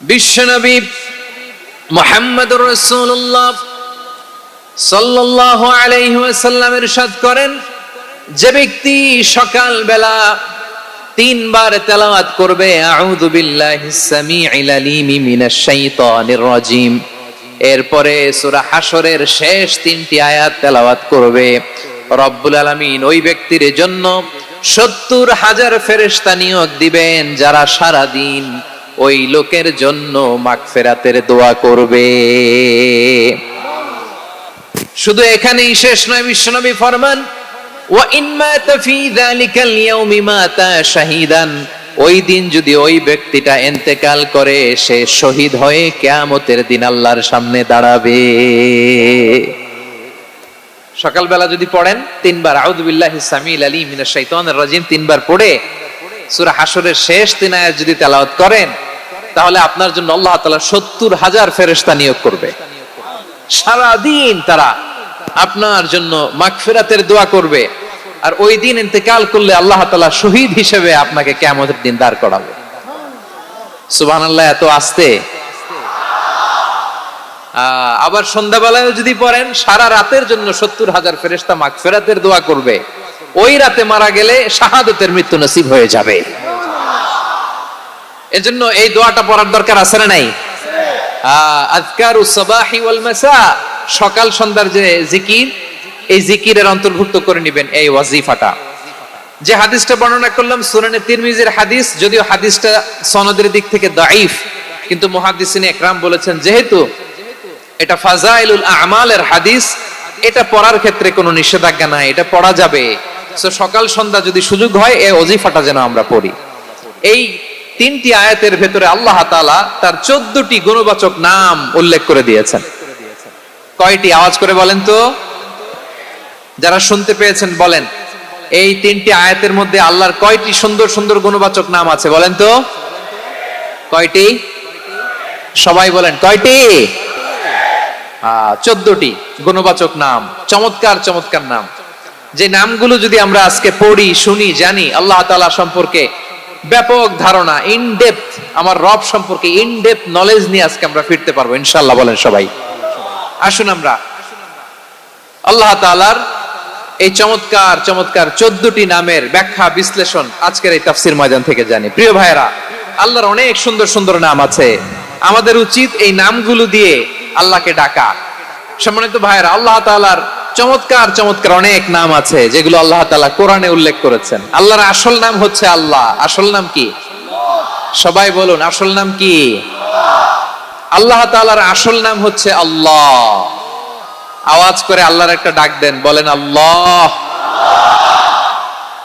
বিশ্বনবী মুহাম্মদুর রাসূলুল্লাহ সাল্লাল্লাহু আলাইহি ওয়াসাল্লাম ইরশাদ করেন, যে ব্যক্তি সকাল বেলা 3 বার তেলাওয়াত করবে আউযু বিল্লাহিস সামিউল আলিম মিনাশ শাইতানির রাজিম, এরপরে সূরা হাশরের শেষ 3টি আয়াত তেলাওয়াত করবে, রব্বুল আলামিন ওই ব্যক্তির জন্য 70,000 ফেরেশতা নিয়োগ দিবেন যারা সারা দিন ওই লোকের জন্য মাগফিরাতের দোয়া করবে। শুধু এখানেই শেষ নয়, বিশ্বনবী ফরমান ওয়া ইন মাতা ফি যালিকাল ইয়াউমি মাতা শাহীদান, ওই দিন যদি ওই ব্যক্তিটা ইন্তেকাল করে সে শহীদ হয়ে কিয়ামতের দিন আল্লাহর সামনে দাঁড়াবে। সকালবেলা যদি পড়েন 3 বার আউযু বিল্লাহিস সামিউল আলিম মিনাশ শাইতানির রাজিম 3 বার পড়ে সূরা হাশরের শেষ 3 আয়াত যদি তেলাওয়াত করেন, তাহলে আপনার জন্য আল্লাহ তাআলা 70,000 ফেরেশতা নিয়োগ করবে। সারা দিন তারা আপনার জন্য মাগফিরাতের দোয়া করবে, আর ওই দিন ইন্তেকাল করলে আল্লাহ তাআলা শহীদ হিসেবে আপনাকে কিয়ামতের দিন দাঁড় করাবে। সুবহানাল্লাহ, এত আস্তে। আবার সন্ধ্যাবেলায় যদি পড়েন, সারা রাতের জন্য 70,000 ফেরেশতা মাগফিরাতের দোয়া করবে। ওই রাতে মারা গেলে শাহাদাতের মৃত্যু নসিব হয়ে যাবে। এজন্য এই দোয়াটা পড়ার দরকার আছে না নাই? আযকারুস সাবাহি ওয়াল মাসা, সকাল সন্ধ্যার যে জিকির, এই জিকিরের অন্তর্ভুক্ত করে নেবেন এই ওয়াজিফাটা। যে হাদিসটা বর্ণনা করলাম সুনানে তিরমিজির হাদিস, যদিও হাদিসটা সনদের দিক থেকে দাঈফ, কিন্তু মুহাদ্দিসিনে ইকরাম বলেছেন যেহেতু এটা ফাজাইলুল আমালের হাদিস, এটা পড়ার ক্ষেত্রে কোনো নিষেধাজ্ঞা নাই, এটা পড়া যাবে। সো সকাল সন্ধ্যা যদি সুযোগ হয় এই ওয়াজিফাটা যেন আমরা পড়ি। এই 3টি আয়াতের ভেতরে আল্লাহ তাআলা তার 14টি গুণবাচক নাম উল্লেখ করে দিয়েছেন। কয়টি? আওয়াজ করে বলেন তো, যারা শুনতে পেয়েছেন বলেন, এই 3টি আয়াতের মধ্যে আল্লাহর কয়টি সুন্দর সুন্দর গুণবাচক নাম আছে বলেন তো? কয়টি? সবাই বলেন কয়টি? 14টি গুণবাচক নাম, চমৎকার চমৎকার নাম। যে নামগুলো যদি আমরা আজকে পড়ি, শুনি, জানি, আল্লাহ তাআলা সম্পর্কে ব্যাপক ধারণা, ইন ডেপথ, আমার রব সম্পর্কে ইন ডেপথ নলেজ নিয়ে আজকে আমরা ফিরতে পারবো ইনশাআল্লাহ। বলেন সবাই। আসুন আমরা আল্লাহ তাআলার এই চমৎকার চমৎকার 14টি নামের ব্যাখ্যা বিশ্লেষণ আজকের এই তাফসীর ময়দান থেকে জানি। প্রিয় ভাইরা, আল্লাহর অনেক সুন্দর সুন্দর নাম আছে, আমাদের উচিত এই নামগুলো দিয়ে আল্লাহকে ডাকা। সম্মানিত ভাইরা, আল্লাহ তাআলার চমৎকার চমৎকার অনেক নাম আছে যেগুলো আল্লাহ তাআলা কোরআনে উল্লেখ করেছেন। আল্লাহর আসল নাম হচ্ছে আল্লাহ। আসল নাম কি? সবাই বলুন, আসল নাম কি? আল্লাহ তাআলার আসল নাম হচ্ছে আল্লাহ। আওয়াজ করে আল্লাহর একটা ডাক দেন, বলেন আল্লাহ।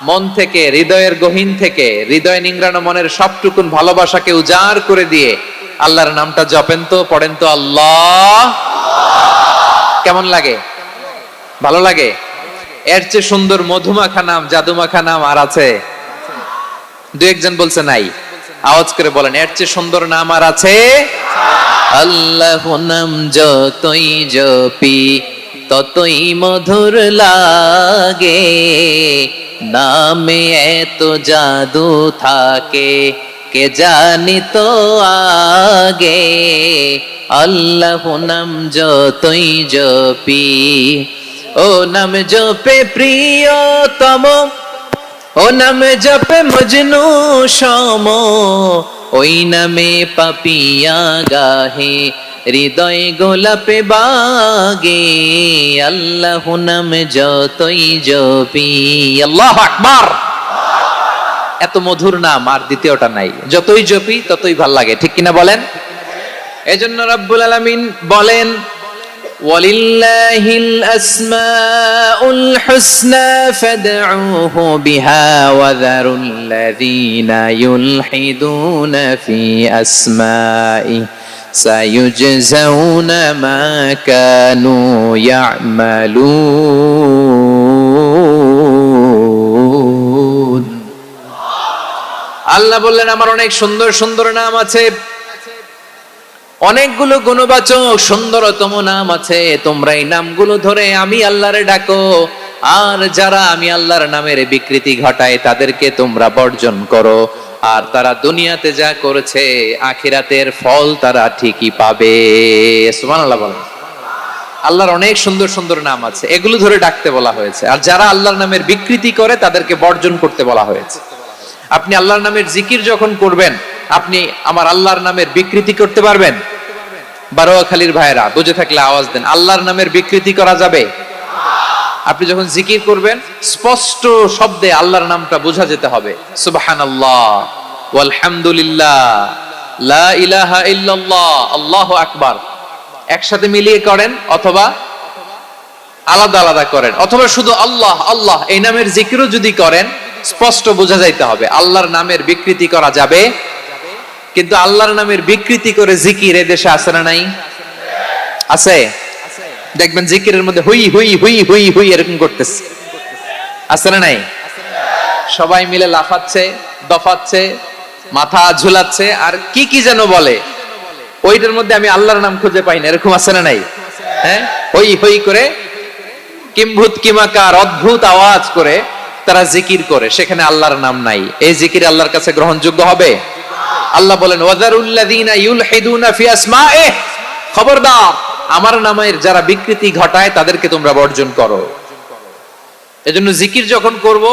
মন থেকে, হৃদয়ের গহীন থেকে, হৃদয় নিংড়ানো মনের সবটুকুন ভালোবাসাকে উজাড় করে দিয়ে আল্লাহর নামটা জপেন তো, পড়েন তো আল্লাহ। কেমন লাগে? ভালো লাগে? এর চেয়ে সুন্দর মধুমাখা নাম, জাদুমাখা নাম আর আছে? দু একজন বলছে নাই। আওয়াজ করে বলেন, এর চেয়ে সুন্দর নাম আর আছে? আল্লাহ নাম যতই জপি ততই মধুর লাগে, নামে এত জাদু থাকে কে জানি তো আগে। আল্লাহ নাম যতই জপি, ও নাম জপে প্রিয়তম, ও নাম জপে মজনু সম, ওই নামে পাপিয়া গাহে হৃদয় গোলাপে বাগে। আল্লাহ নাম যতই জপি। আল্লাহু আকবার। এত মধুর নাম আর দ্বিতীয়টা নাই, যতই জপি ততই ভাল লাগে, ঠিক কিনা বলেন? এজন্য রব্বুল আলামিন বলেন, ওয়ালিল্লাহিল আসমাউল হুসনা ফাদউহু বিহা ওয়া যারুল্লাযীনা ইউলহিদুনা ফি আসমাই সায়ুজজাউনা মা কানু ইয়ামালুন। আল্লাহ বললেন, আমার অনেক সুন্দর সুন্দর নাম আছে, অনেকগুলো গুণবাচক সুন্দরতম নাম আছে। তোমরা এই নামগুলো ধরে আমি আল্লাহরে ডাকো, আর যারা আমি আল্লাহর নামের বিকৃতি ঘটায় তাদেরকে তোমরা বর্জন করো। আর তারা দুনিয়াতে যা করেছে আখিরাতের ফল তারা ঠিকই পাবে। সুবহানাল্লাহ বলেন। আল্লাহর অনেক সুন্দর সুন্দর নাম আছে, এগুলো ধরে ডাকতে বলা হয়েছে। আর যারা আল্লাহর নামের বিকৃতি করে তাদেরকে বর্জন করতে বলা হয়েছে। আপনি আল্লাহর নামের জিকির যখন করবেন, আপনি আমার আল্লাহর নামের বিকৃতি করতে পারবেন? বারোয়াখালীর ভাইরা বুঝে থাকলে আওয়াজ দেন, আল্লাহর নামের বিকৃতি করা যাবে? আপনি যখন জিকির করবেন স্পষ্ট শব্দে আল্লাহর নামটা বোঝা যেতে হবে। সুবহানাল্লাহ, ওয়ালহামদুলিল্লাহ, লা ইলাহা ইল্লাল্লাহ, আল্লাহু আকবার একসাথে মিলিয়ে করেন, অথবা আলাদা আলাদা করেন, অথবা শুধু আল্লাহ আল্লাহ এই নামের জিকিরও যদি করেন স্পষ্ট বোঝা যাইতে হবে। আল্লাহর নামের বিকৃতি করা যাবে, কিন্তু আল্লাহর নামের বিকৃতি করে জিকির এই দেশে আছে না নাই? আছে। দেখবেন জিকিরের মধ্যে হুই হুই হুই হুই হুই এরকম করতেছে, আছে না নাই? সবাই মিলে লাফাচ্ছে, দফাচ্ছে, মাথা ঝুলাচ্ছে, আর কি কি যেন বলে, ওইটার মধ্যে আমি আল্লাহর নাম খুঁজে পাই না, এরকম আছে না নাই? হ্যাঁ, হই হই করে কিম্ভূত কিমাকার অদ্ভুত আওয়াজ করে তারা জিকির করে, সেখানে আল্লাহর নাম নাই। এই জিকির আল্লাহর কাছে গ্রহণযোগ্য হবে? আল্লাহ বলেন ওয়াযারুল্লাযীনা ইউলহিদুনা ফি আসমাইহি, খবরদার আমার নামের যারা বিকৃতি ঘটায় তাদেরকে তোমরা বর্জন করো। এজন্য জিকির যখন করব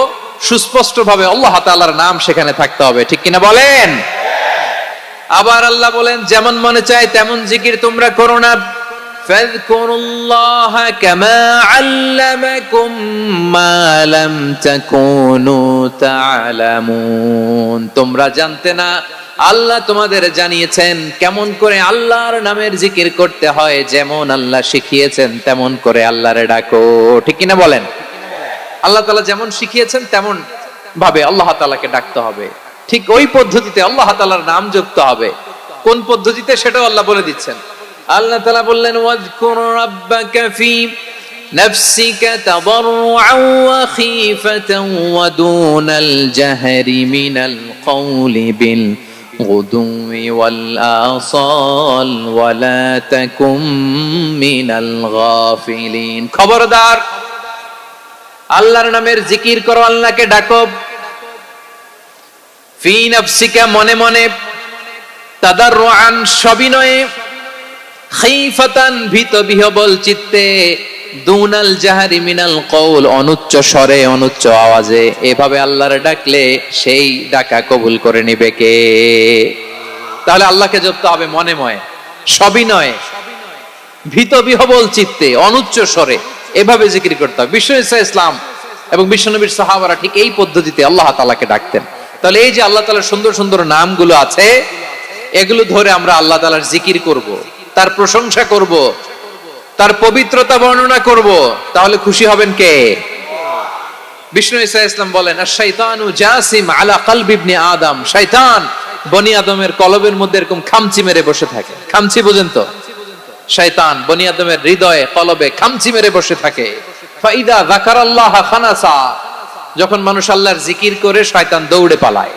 সুস্পষ্ট ভাবে আল্লাহ তাআলার নাম সেখানে থাকতে হবে, ঠিক কিনা বলেন? আবার আল্লাহ বলেন যেমন মনে চায় তেমন জিকির তোমরা করো না। ফাযকুরুল্লাহা কামা আল্লামাকুম মা লাম তাকুনু তা'লামুন, তোমরা জানতে না, আল্লাহ তোমাদের জানিয়েছেন কেমন করে আল্লাহর নামের জিকির করতে হয়, যেমন আল্লাহ শিখিয়েছেন তেমন করে আল্লাহরে ডাকো, ঠিক কিনা বলেন? আল্লাহ তাআলা যেমন শিখিয়েছেন তেমন ভাবে আল্লাহ তাআলাকে ডাকতে হবে, ঠিক ওই পদ্ধতিতে আল্লাহ তাআলার নাম জপতে হবে। কোন পদ্ধতিতে সেটাও আল্লাহ বলে দিচ্ছেন। আল্লাহ তাআলা বললেন ওয়াযকুর রাব্বাকা ফি নাফসিকা তাদাররুআন ওয়া খীফাতান ওয়া দুনাল জাহরি মিনাল কওলি বিল গুদুই ওয়াল আসাল ওয়া লা তাকুম মিনাল গাফিলিন, খবরদার আল্লাহর নামের জিকির করো, আল্লাহকে ডাকো। ফি নাফসিকা মনে মনে, তাদাররুআন সবিনয়ে, খীফাতান ভীত বিহবল চিত্তে, দুনাল জাহরি মিনাল কওল অনুচ্চ স্বরে অনুচ্চ আওয়াজে। এভাবে আল্লাহরে ডাকলে সেই ডাকা কবুল করে নিবে কে? তাহলে আল্লাহকে জপতে হবে মনে মনে, সবিনয়ে, ভীত বিহবল চিত্তে, অনুচ্চ স্বরে, এভাবে জিকির করতে হবে। বিশ্ব ইসলাম এবং বিশ্বনবীর সাহাবারা ঠিক এই পদ্ধতিতে আল্লাহ তাআলাকে ডাকতেন। তাহলে এই যে আল্লাহ তাআলার সুন্দর সুন্দর নামগুলো আছে, এগুলো ধরে আমরা আল্লাহ তাআলার জিকির করব, তার প্রশংসা করব, তার পবিত্রতা বর্ণনা করব, তাহলে খুশি হবেন কে? বিষ্ণু ঈসা ইসলাম বলেন আশ-শাইতানু জাসিম আলা কলবি ইবনে আদম, শয়তান বনি আদমের কলবের মধ্যে এরকম খামচি মেরে বসে থাকে। খামচি বুঝেন তো? শয়তান বনি আদমের হৃদয়ে কলবে খামচি মেরে বসে থাকে। ফাইদা যাকারাল্লাহ খানাসা, যখন মানুষ আল্লাহর জিকির করে শয়তান দৌড়ে পালায়।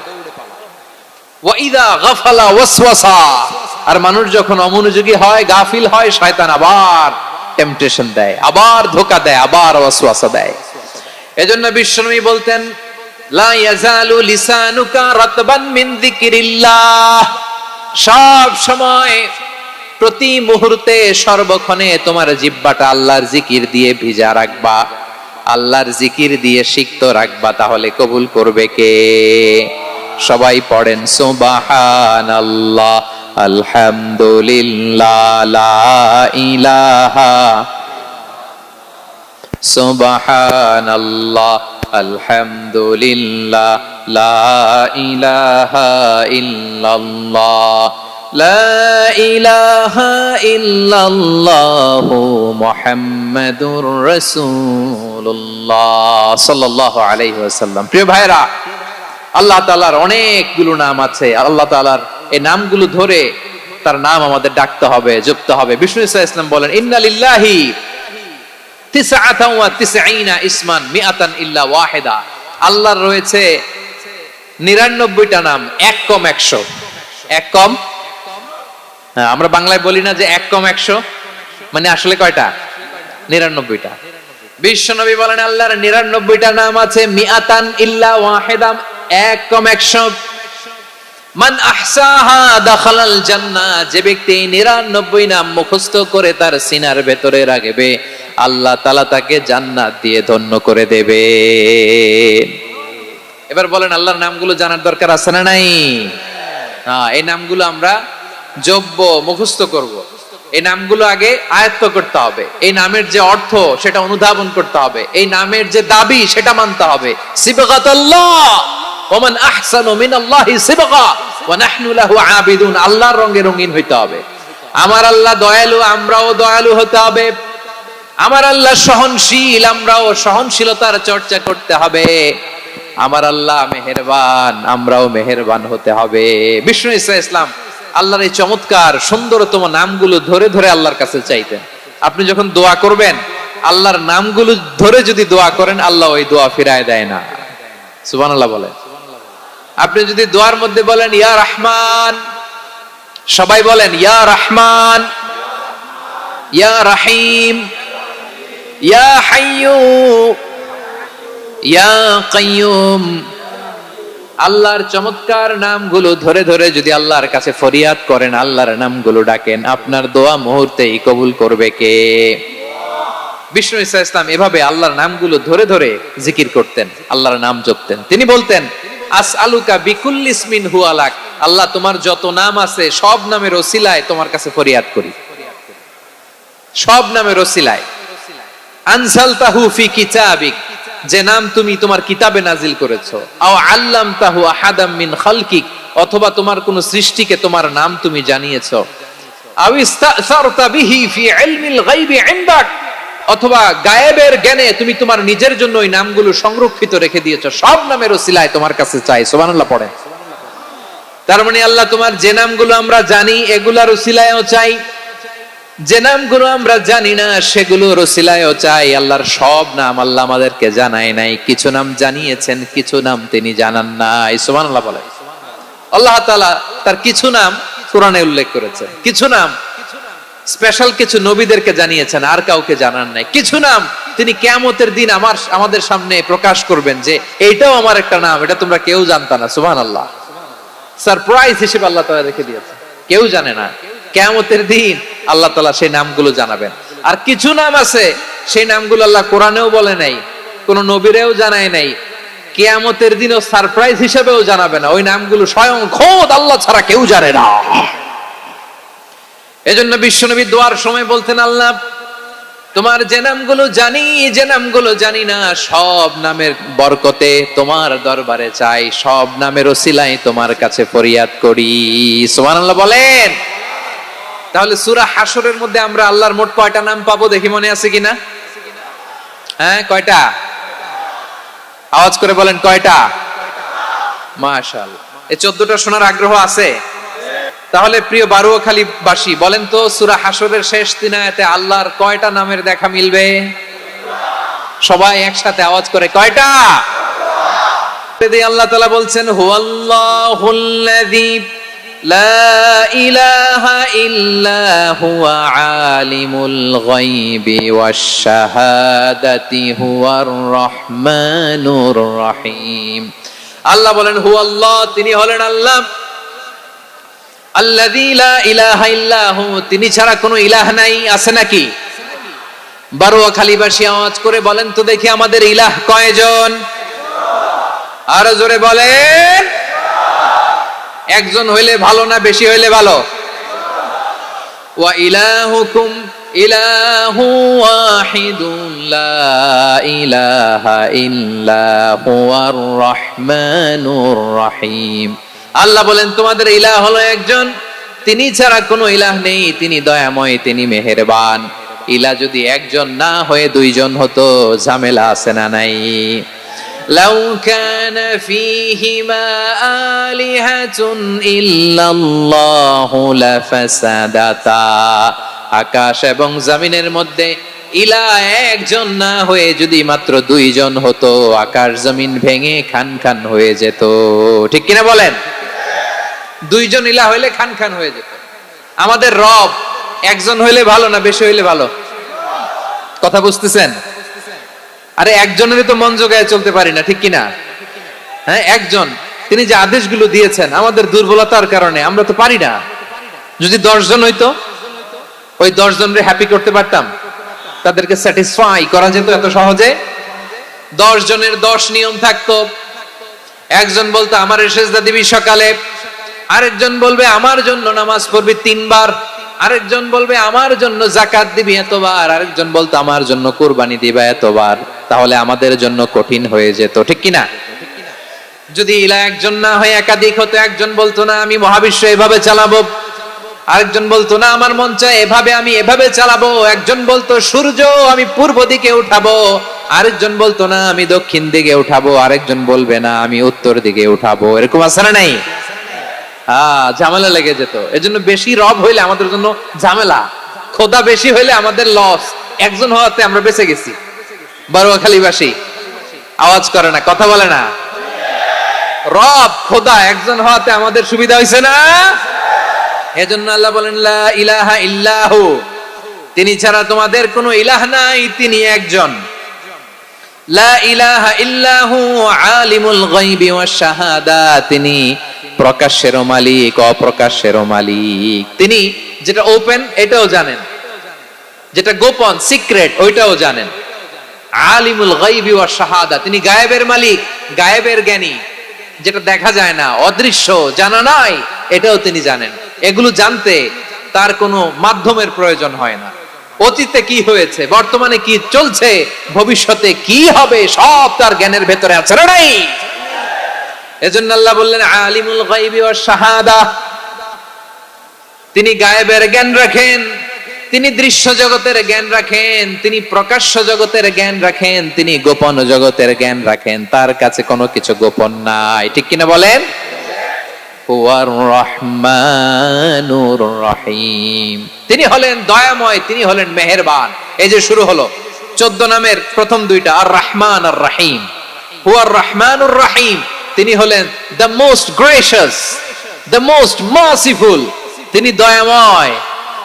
ওয়া ইযা গাফালা ওয়াসওয়াসা, আর মানুষ যখন অমনোযোগী হয়, গাফিল হয়, শয়তান আবার টেম্পটেশন দেয়, আবার ধোঁকা দেয়, আবার ওয়াসওয়াসা দেয়। এজন্য বিশ্বনবী বলতেন লা ইয়াজালু লিসানুকা রাতবান মিন যিকরিল্লাহ, সব সময় প্রতি মুহূর্তে সর্বক্ষণে তোমার জিহ্বাটা আল্লাহর জিকির দিয়ে ভিজা রাখবা, আল্লাহর জিকির দিয়ে সিক্ত রাখবা, তাহলে কবুল করবে কে? সবাই পড়েন সুবহানাল্লাহ, আলহামদুলিল্লাহ, লা ইলাহা, সুবহানাল্লাহ, আলহামদুলিল্লাহ, লা ইলাহা ইল্লাল্লাহ, লা ইলাহা ইল্লাল্লাহু মুহাম্মাদুর রাসূলুল্লাহ সাল্লাল্লাহু আলাইহি ওয়াসাল্লাম। প্রিয় ভাইরা, আল্লাহ তাআলার অনেকগুলো নাম আছে। আল্লাহ তাআলার এই নামগুলো ধরে তার নাম আমাদের ডাকতে হবে, জপতে হবে। বিষ্ণু ইসলাম বলেন ইন্না লিল্লাহি 99 ইসমান মিআতান ইল্লা ওয়াহিদা, আল্লাহর রয়েছে 99টা নাম, এক কম 100। এক কম, আমরা বাংলায় বলি না যে এক কম 100, মানে আসলে কয়টা? 99টা। বিশ্বনবী বলেন আল্লাহর 99টা নাম আছে, মিআতান ইল্লা ওয়াহিদা, এক কম 100। মান আহসাহা দাখালাল জান্নাহ, যে ব্যক্তি 99 নাম মুখস্থ করে তার সিনার ভেতরে রাখবে, আল্লাহ তাআলা তাকে জান্নাত দিয়ে ধন্য করে দেবে। এবার বলেন, আল্লাহর নামগুলো জানার দরকার আছে না নাই? হ্যাঁ, এই নামগুলো আমরা জব্ব মুখস্থ করব। এই নামগুলো আগে আয়ত্ত করতে হবে। এই নামের যে অর্থ সেটা অনুধাবন করতে হবে। এই নামের যে দাবি সেটা মানতে হবে। সিবগাতুল্লাহ ওয়া মান আহসানু মিনাল্লাহি সিবগা ওয়া নাহনু লাহু আবিদুন। আল্লাহর রঙে রঙিন হইতে হবে। আমার আল্লাহ দয়ালু, আমরাও দয়ালু হতে হবে। আমার আল্লাহ সহনশীল, আমরাও সহনশীলতার চর্চা করতে হবে। আমার আল্লাহ মেহেরবান, আমরাও মেহেরবান হতে হবে। বিষ্ণু ঈসা ইসলাম আল্লাহর এই চমৎকার সুন্দরতম নামগুলো ধরে ধরে আল্লাহর কাছে চাইতেন। আপনি যখন দোয়া করবেন, আল্লাহর নামগুলো ধরে যদি দোয়া করেন, আল্লাহ ওই দোয়া ফিরায় দেয় না। সুবহানাল্লাহ বলেন। আপনি যদি দোয়ার মধ্যে বলেন ইয়া রহমান, সবাই বলেন ইয়া রহমান, ইয়া রহিম, ইয়া হাইয়্যু, ইয়া কাইয়্যুম, আল্লাহর চমৎকার নামগুলো ধরে ধরে যদি আল্লাহর কাছে ফরিয়াদ করেন, আল্লাহর নামগুলো ডাকেন, আপনার দোয়া মুহূর্তেই কবুল করবে কে? বিষ্ণু ঈসা ইসলাম এভাবে আল্লাহর নামগুলো ধরে ধরে জিকির করতেন, আল্লাহর নাম জপতেন। তিনি বলতেন আসআলুকা বিকুল্লি ইসমিন হুয়া লাক, আল্লাহ তোমার যত নাম আছে সব নামের ওসিলায় তোমার কাছে ফরিয়াদ করি, সব নামের ওসিলায়। আনজালতাহু ফি কিতাবিক, যে নাম তুমি তোমার কিতাবে নাজিল করেছো। আও আল্লামতাহু আহাদাম মিন খালকিক, অথবা তোমার কোন সৃষ্টিকে তোমার নাম তুমি জানিয়েছো। আও ইস্তাসারতা বিহি ফি ইলমিল গায়বি ইনদাক, অথবা গায়েবের জ্ঞানে তুমি তোমার নিজের জন্য ওই নামগুলো সংরক্ষিত রেখে দিয়েছো। সব নামের ওসিলায় তোমার কাছে চাই। সুবহানাল্লাহ পড়েন। তার মানে আল্লাহ তোমার যে নামগুলো আমরা জানি এগুলার ওসিলায়ও চাই, যে নামগুলো আমরা জানি না সেগুলোর ওসিলায়ও চাই। আল্লাহর সব নাম আল্লাহ আমাদেরকে জানায় নাই, কিছু নাম জানিয়েছেন, কিছু নাম তিনি জানান নাই। সুবহানাল্লাহ বলেন। আল্লাহ তাআলা তার কিছু নাম কোরআনে উল্লেখ করেছেন, কিছু নাম স্পেশাল কিছু নবীদেরকে জানিয়েছেন, আর কাউকে জানান নাই। কিছু নাম তিনি কিয়ামতের দিন আমাদের সামনে প্রকাশ করবেন যে এইটাও আমার একটা নাম, এটা তোমরা কেউ জানতা না। সুবহানাল্লাহ, সারপ্রাইজ হিসেবে আল্লাহ তাআলা রেখে দিয়েছেন, কেউ জানে না। কিয়ামতের দিন আল্লাহ তাআলা সেই নামগুলো জানাবেন। আর কিছু নাম আছে সেই নামগুলো আল্লাহ কোরআনেও বলে নাই, কোন নবীরেও জানায় নাই, কিয়ামতের দিনও সারপ্রাইজ হিসেবেও জানাবে না। ওই নামগুলো স্বয়ং খোদ আল্লাহ ছাড়া কেউ জানে না। এজন্য বিশ্বনবী দোয়ার সময় বলতেন, আল্লাহ তোমার যে নামগুলো জানি, যে নামগুলো জানি না, সব নামের বরকতে তোমার দরবারে চাই, সব নামের ওসিলায় তোমার কাছে ফরিয়াদ করি। সুবহানাল্লাহ বলেন। তাহলে সূরা হাশরের মধ্যে আমরা আল্লাহর মোট কয়টা নাম পাবো দেখি, মনে আছে কিনা? হ্যাঁ, কয়টা? আওয়াজ করে বলেন কয়টা? মাশাআল্লাহ। এই 14টা শোনার আগ্রহ আছে? তাহলে প্রিয় বারুয়াখালীবাসী বলেন তো, সূরা হাশরের শেষ 3 আয়াতে আল্লাহর কয়টা নামের দেখা মিলবে? সবাই একসাথে আওয়াজ করে কয়টা? আল্লাহ তাআলা বলছেন হুয়াল্লাহুল্লাযী লা ইলাহা ইল্লা হুয়া আলিমুল গায়বি ওয়াশ শাহাদাতি হুয়ার রহমানুর রহিম। আল্লাহ বলেন হুয়াল্লাহ, তিনি হলেন আল্লাহ, আল্লাযী লা ইলাহা ইল্লা হু, তিনি ছাড়া কোনো ইলাহ নাই। আছে নাকি? বারুয়াখালীবাসী আওয়াজ করে বলেন তো দেখি, আমাদের ইলাহ কয়জন? আরো জোরে বলেন। একজন হইলে ভালো না বেশি হইলে ভালো? ওয়া ইলাহুকুম ইলাহু ওয়াহিদুন লা ইলাহা ইল্লা হুয়ার রহমানুর রহিম। আল্লাহ বলেন তোমাদের ইলাহ হলো একজন, তিনি ছাড়া কোনো ইলাহ নেই, তিনি দয়াময়, তিনি মেহেরবান। ইলাহ যদি একজন না হয়ে দুইজন হতো, ঝামেলা আছে না নাই? লাউ কানা ফীহিমা আলিহাতুন ইল্লাল্লাহু লাফাসাদাতা, আকাশ এবং জমিনের মধ্যে ইলাহ একজন না হয়ে যদি মাত্র দুইজন হতো, আকাশ জমিন ভেঙে খান খান হয়ে যেত। ঠিক কিনা বলেন? দুইজন ইলাহ হইলে খান খান হয়ে যেত। আমাদের রব একজন হইলে ভালো না বেশি হইলে ভালো? কথা বুঝতেছেন? আরে একজনেরই তো মন জোগায় চলতে পারি না, ঠিক কিনা? হ্যাঁ, একজন তিনি যে আদেশগুলো দিয়েছেন আমাদের দুর্বলতার কারণে আমরা তো পারি না। যদি 10 জন হইতো, ওই 10 জনরে হ্যাপি করতে পারতাম, তাদেরকে স্যাটিসফাই করা যেত এত সহজে? 10 জনের 10 নিয়ম থাকতো। একজন বলতো আমার সেজদা দিবি সকালে, আরেকজন বলবে আমার জন্য নামাজ পড়বি 3 বার, আরেকজন বলবে আমার জন্য যাকাত দিবি এতবার, আরেকজন বলতো আমার জন্য কুরবানি দিবা এতবার। তাহলে আমাদের জন্য কঠিন হয়ে যেত, ঠিক কি না? যদি ইলা একজন না হয় একাধিক হতো, একজন বলতো না আমি মহাবিশ্ব এভাবে চালাবো, আরেকজন বলতো না আমার মন চায় এভাবে, আমি এভাবে চালাবো, একজন বলতো সূর্য আমি পূর্ব দিকে উঠাবো, আরেকজন বলতো না আমি দক্ষিণ দিকে উঠাবো, আরেকজন বলবে না আমি উত্তর দিকে উঠাবো। এরকম আছে না নাই? ঝামেলা লেগে যেত। এজন্য বেশি রব হইলে আমাদের জন্য ঝামেলা, খোদা বেশি হইলে আমাদের লস। একজন হওয়াতে আমরা বেঁচে গেছি। বারোয়াখালীবাসী আওয়াজ করে না, কথা বলে না। রব খোদা একজন হওয়াতে আমাদের সুবিধা হয়েছে না? এজন্য আল্লাহ বলেন লা ইলাহা ইল্লাহু, তিনি ছাড়া তোমাদের কোনো ইলাহ নাই, তিনি একজন। লা ইলাহা ইল্লাহু আলিমুল গায়বি ওয়াশ শাহাদা, তিনি প্রকাশের মালিক অপ্রকাশের মালিক। তিনি যেটা ওপেন এটাও জানেন, যেটা গোপন সিক্রেট ওইটাও জানেন। আলিমুল গায়বি ওয়াশ শাহাদা, তিনি গায়েবের মালিক, গায়েবের জ্ঞানী, যেটা দেখা যায় না, অদৃশ্য, জানা নাই, এটাও তিনি জানেন। এগুলো জানতে তার কোনো মাধ্যমের প্রয়োজন হয় না। অতীতে কি হয়েছে, বর্তমানে কি চলছে, ভবিষ্যতে কি হবে, সব তার জ্ঞানের ভেতরে আছে না নাই? এজন্য আল্লাহ বললেন আলিমুল গায়বি ওয়াশ শাহাদা, তিনি গায়েবের জ্ঞান রাখেন, তিনি দৃশ্য জগতের জ্ঞান রাখেন, তিনি প্রকাশ্য জগতের জ্ঞান রাখেন, তিনি গোপন জগতের জ্ঞান রাখেন। তার কাছে কোনো কিছু গোপন নাই, ঠিক কিনা বলেন? হুয়ার রহমানুর রহিম, তিনি হলেন দয়াময়, তিনি হলেন মেহেরবান। এই যে শুরু হলো 14 নামের প্রথম দুইটা, আর রহমান আর রহিম। হুয়ার রহমানুর রহিম, তিনি হলেন the most gracious, the most merciful, তিনি দয়াময়,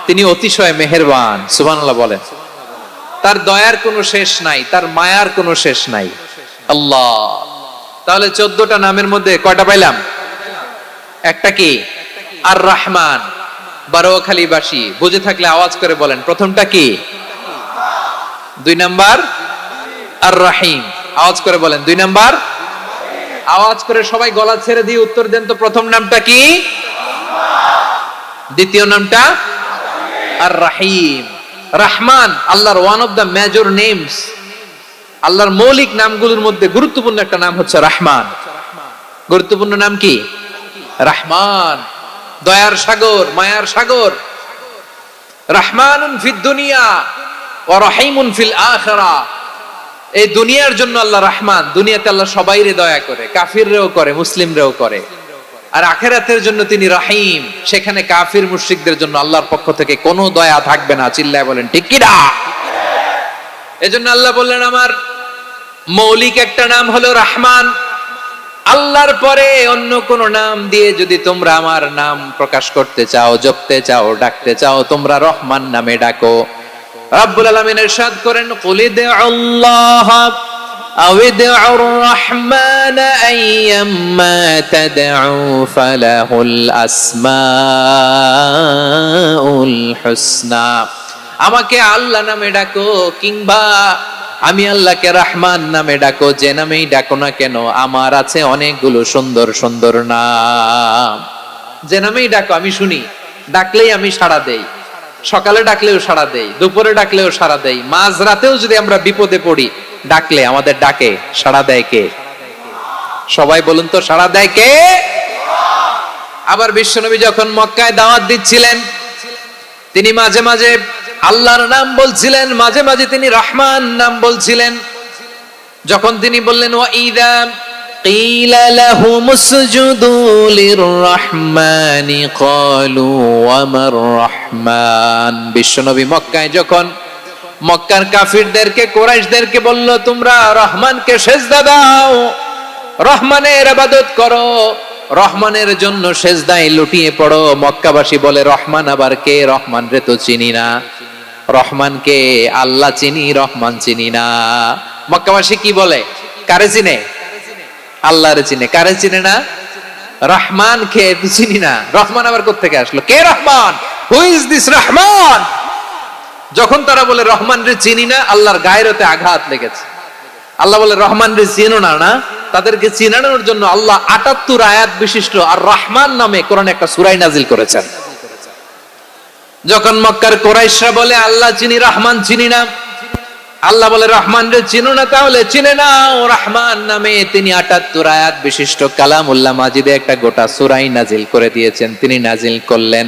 তিনি অতিশয় মেহেরবান। সুবহানাল্লাহ বলেন। তার দয়ার কোনো শেষ নাই, তার মায়ার কোনো শেষ নাই। আল্লাহ, তাহলে 14টা নামের মধ্যে কয়টা পাইলাম? একটা কি? আর রহমান। বারোয়াখালীবাসী বুঝে থাকলে আওয়াজ করে বলেন, প্রথমটা কি? 2 নাম্বার আর রহিম। আওয়াজ করে বলেন 2 নাম্বার। আওয়াজ করে সবাই গলা ছেড়ে দিয়ে উত্তর দেন তো, প্রথম নামটা কি? দ্বিতীয় নামটা? আর রহিম। রহমান আল্লাহর one of the major names, আল্লাহর মৌলিক নামগুলোর মধ্যে গুরুত্বপূর্ণ একটা নাম হচ্ছে রহমান। গুরুত্বপূর্ণ নাম কি? রহমান, দয়ার সাগর, মায়ার সাগর। রহমানুন ফিদ দুনিয়া ওয়া রহিমুন ফিল আখিরা, এই দুনিয়ার জন্য আল্লাহ রহমান, দুনিয়াতে আল্লাহ সবাইরে দয়া করে, কাফিররেও করে, মুসলিমরেও করে। আর আখিরাতের জন্য তিনি রহিম, সেখানে কাফির মুশরিকদের জন্য আল্লাহর পক্ষ থেকে কোনো দয়া থাকবে না। চিল্লায় বলেন ঠিক কি না? এজন্য আল্লাহ বললেন আমার মৌলিক একটা নাম হলো রহমান। আল্লাহর পরে অন্য কোন নাম দিয়ে যদি তোমরা আমার নাম প্রকাশ করতে চাও, জপতে চাও, ডাকতে চাও, তোমরা রহমান নামে ডাকো। রব্বুল আলামিন ইরশাদ করেন কুলিদুল্লাহ আউদিউর রহমান আইয়াম্মা তাদউ ফালাহুল আসমাউল হুসনা, আমাকে আল্লাহ নামে ডাকো কিংবা আমি আল্লাহকে রহমান নামে ডাকো, যে নামেই ডাকো না কেন আমার আছে অনেকগুলো সুন্দর সুন্দর নাম। যে নামেই ডাকো আমি শুনি, ডাকলেই আমি সাড়া দেই। সকালে ডাকলেও সাড়া দেই, দুপুরে ডাকলেও সাড়া দেই, মাঝরাতেও যদি আমরা বিপদে পড়ি ডাকলে আমাদের ডাকে সাড়া দেয় কে? সবাই বলুন তো, সাড়া দেয় কে? আবার বিশ্বনবী যখন মক্কায় দাওয়াত দিচ্ছিলেন, তিনি মাঝে মাঝে আল্লাহর নাম বলছিলেন, মাঝে মাঝে তিনি রহমান নাম বলছিলেন। যখন তিনি বললেন ওয়া ইযা কিলা লাহুমুসজুদু লিররহমানি ক্বালু ওয়া মার রহমান, বিশ্বনবী মক্কায় যখন মক্কার কাফিরদেরকে, কুরাইশদেরকে বলল তোমরা রহমানকে সিজদা দাও, রহমানের ইবাদত করো, রহমানের জন্য সিজদায় লুটিয়ে পড়ো, মক্কাবাসী বলে রহমান আবার কে? রহমান রে তো চিনি না। রহমানকে আল্লাহ চিনি, রহমান চিনি না। মক্কাবাসী কি বলে? কারে চিনে? আল্লাহরে চিনে। কারে চিনে না? রহমান কে চিনি না, রহমান আবার কোত্থেকে আসলো, কে Rahman, who is this Rahman? যখন তারা বলে রহমান রে চিনি না, আল্লাহর গায়রতে আঘাত লেগেছে। আল্লাহ বলে রহমান রে চিনো না, না তাদেরকে চিনানোর জন্য আল্লাহ ৭৮ আয়াত বিশিষ্ট আর রহমান নামে কোরআনে একটা সূরা নাজিল করেছেন। যখন মক্কার কুরাইশরা বলে আল্লাহ চিনি রহমান চিনি না, আল্লাহ বলে রহমান রে চিনো না, তাহলে চিনে নাও রহমান নামে তিনি ৭৮ আয়াত বিশিষ্ট কালামুল্লাহ মাজিদে একটা গোটা সূরা নাজিল করে দিয়েছেন। তিনি নাজিল করলেন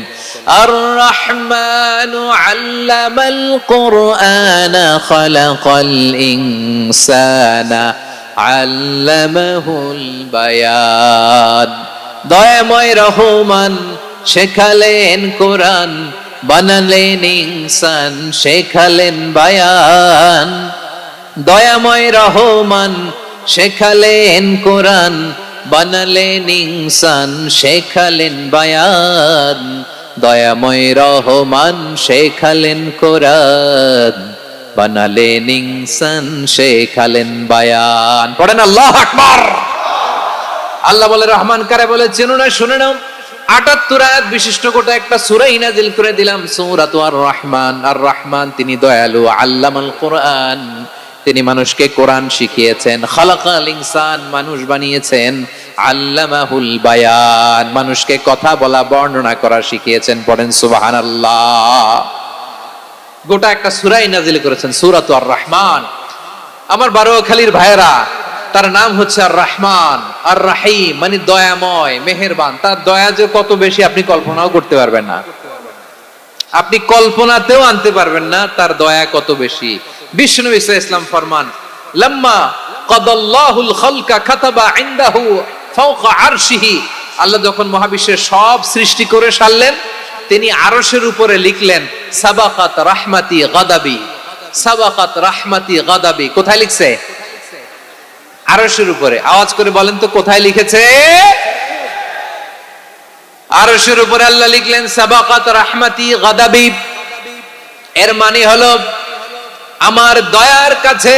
আর রহমানু আল্লামাল কুরআনা খালাকাল ইনসানা আল্লামাহুল বায়ান। দয়াময় রহমান শেখালেন কোরআন, বানালেন ইনসান শেখালেন বায়ান। দয়াময় রহমান শেখালেন কোরআন, বানালেন ইনসান শেখালেন বায়ান। দয়াময় রহমান শেখালেন কোরআন, বানালেন ইনসান শেখালেন বায়ান। পড়েন আল্লাহু আকবার। আল্লাহ বলে রহমান কারে বলে চেনো না, শুনে নাও। ৭৮ আয়াত বিশিষ্ট গোটা একটা সূরা নাজিল করে দিলাম, সূরাতু আর রহমান। আর রহমান তিনি দয়ালু, আল্লামাল কোরআন তিনি মানুষকে কোরআন শিখিয়েছেন, খালাকাল ইনসান মানুষ বানিয়েছেন, আল্লামাহুল বায়ান মানুষকে কথা বলা বর্ণনা করা শিখিয়েছেন। পড়েন সুবহানাল্লাহ। গোটা একটা সূরা নাজিল করেছেন, সূরাতু আর রহমান। আমার বারোয়াখালীর ভাইয়েরা, তার নাম হচ্ছে আর রহমান আর রাহিম, মানে দয়াময় মেহেরবান। তার দয়া যে কত বেশি আপনি কল্পনাও করতে পারবেন না, আপনি কল্পনাতেও আনতে পারবেন না তার দয়া কত বেশি। বিষ্ণু ঈসা ইসলাম ফরমান, লাম্মা কাদাল্লাহুল খালকা কাতাবা ইনদাহু ফাওকা আরশিহি। আল্লাহ যখন মহাবিশ্বের সব সৃষ্টি করে সারলেন, তিনি আরশের উপরে লিখলেন সাবাকাত রাহমাতি গাদাবি। সাবাকাত রাহমাতি গাদাবি কোথায় লিখছে? আরশের উপরে। আওয়াজ করে বলেন তো কোথায় লিখেছে? আরশের উপরে আল্লাহ লিখলেন সাবাকাত রাহমাতি গাদাবি। এর মানে হলো আমার দয়ার কাছে,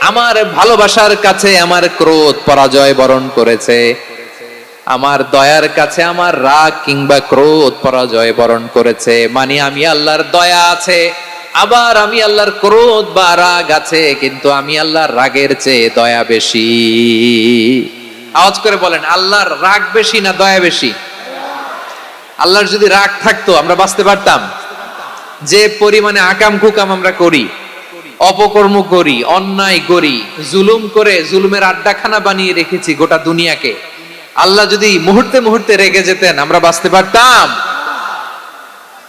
আমার ভালোবাসার কাছে আমার ক্রোধ পরাজয় বরণ করেছে। আমার দয়ার কাছে আমার রাগ কিংবা ক্রোধ পরাজয় বরণ করেছে। মানে আমি আল্লাহর দয়া আছে, আবার আমি আল্লাহর ক্রোধ বা রাগ আছে, কিন্তু আমি আল্লাহর রাগের চেয়ে দয়া বেশি। আওয়াজ করে বলেন আল্লাহর রাগ বেশি না দয়া বেশি? আল্লাহর যদি রাগ থাকতো আমরা বাঁচতে পারতাম? যে পরিমাণে আকাম কুকাম আমরা করি, অপকর্ম করি, অন্যায় করি, জুলুম করে জুলুমের আড্ডাখানা বানিয়ে রেখেছি গোটা দুনিয়াকে, আল্লাহ যদি মুহূর্তে মুহূর্তে রেগে যেতেন আমরা বাঁচতে পারতাম?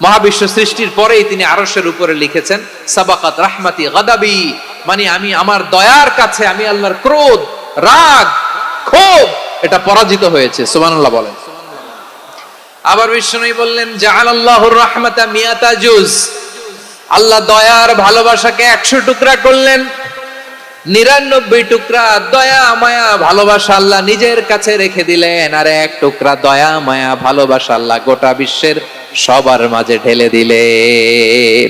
মহাবিশ্ব সৃষ্টির পরেই তিনি আরশের উপরে লিখেছেন সাবাকাত রাহমাতি গাদাবি, মানে আমি আমার দয়ার কাছে আমি আল্লাহর ক্রোধ, রাগ, ক্ষোভ এটা পরাজিত হয়েছে। সুবহানাল্লাহ বলেন। আবার বিষ্ণু বললেন জাআলাল্লাহুর রাহমাতা মিয়াতা জুজ। আল্লাহ দয়ার ভালোবাসাকে ১০০ টুকরা করলেন, ৯৯ টুকরা দয়া মায়া ভালোবাসা আল্লাহ নিজের কাছে রেখে দিলেন, আর ১ টুকরা দয়া মায়া ভালোবাসা আল্লাহ গোটা বিশ্বের সবার মাঝে ঢেলে দিলেন।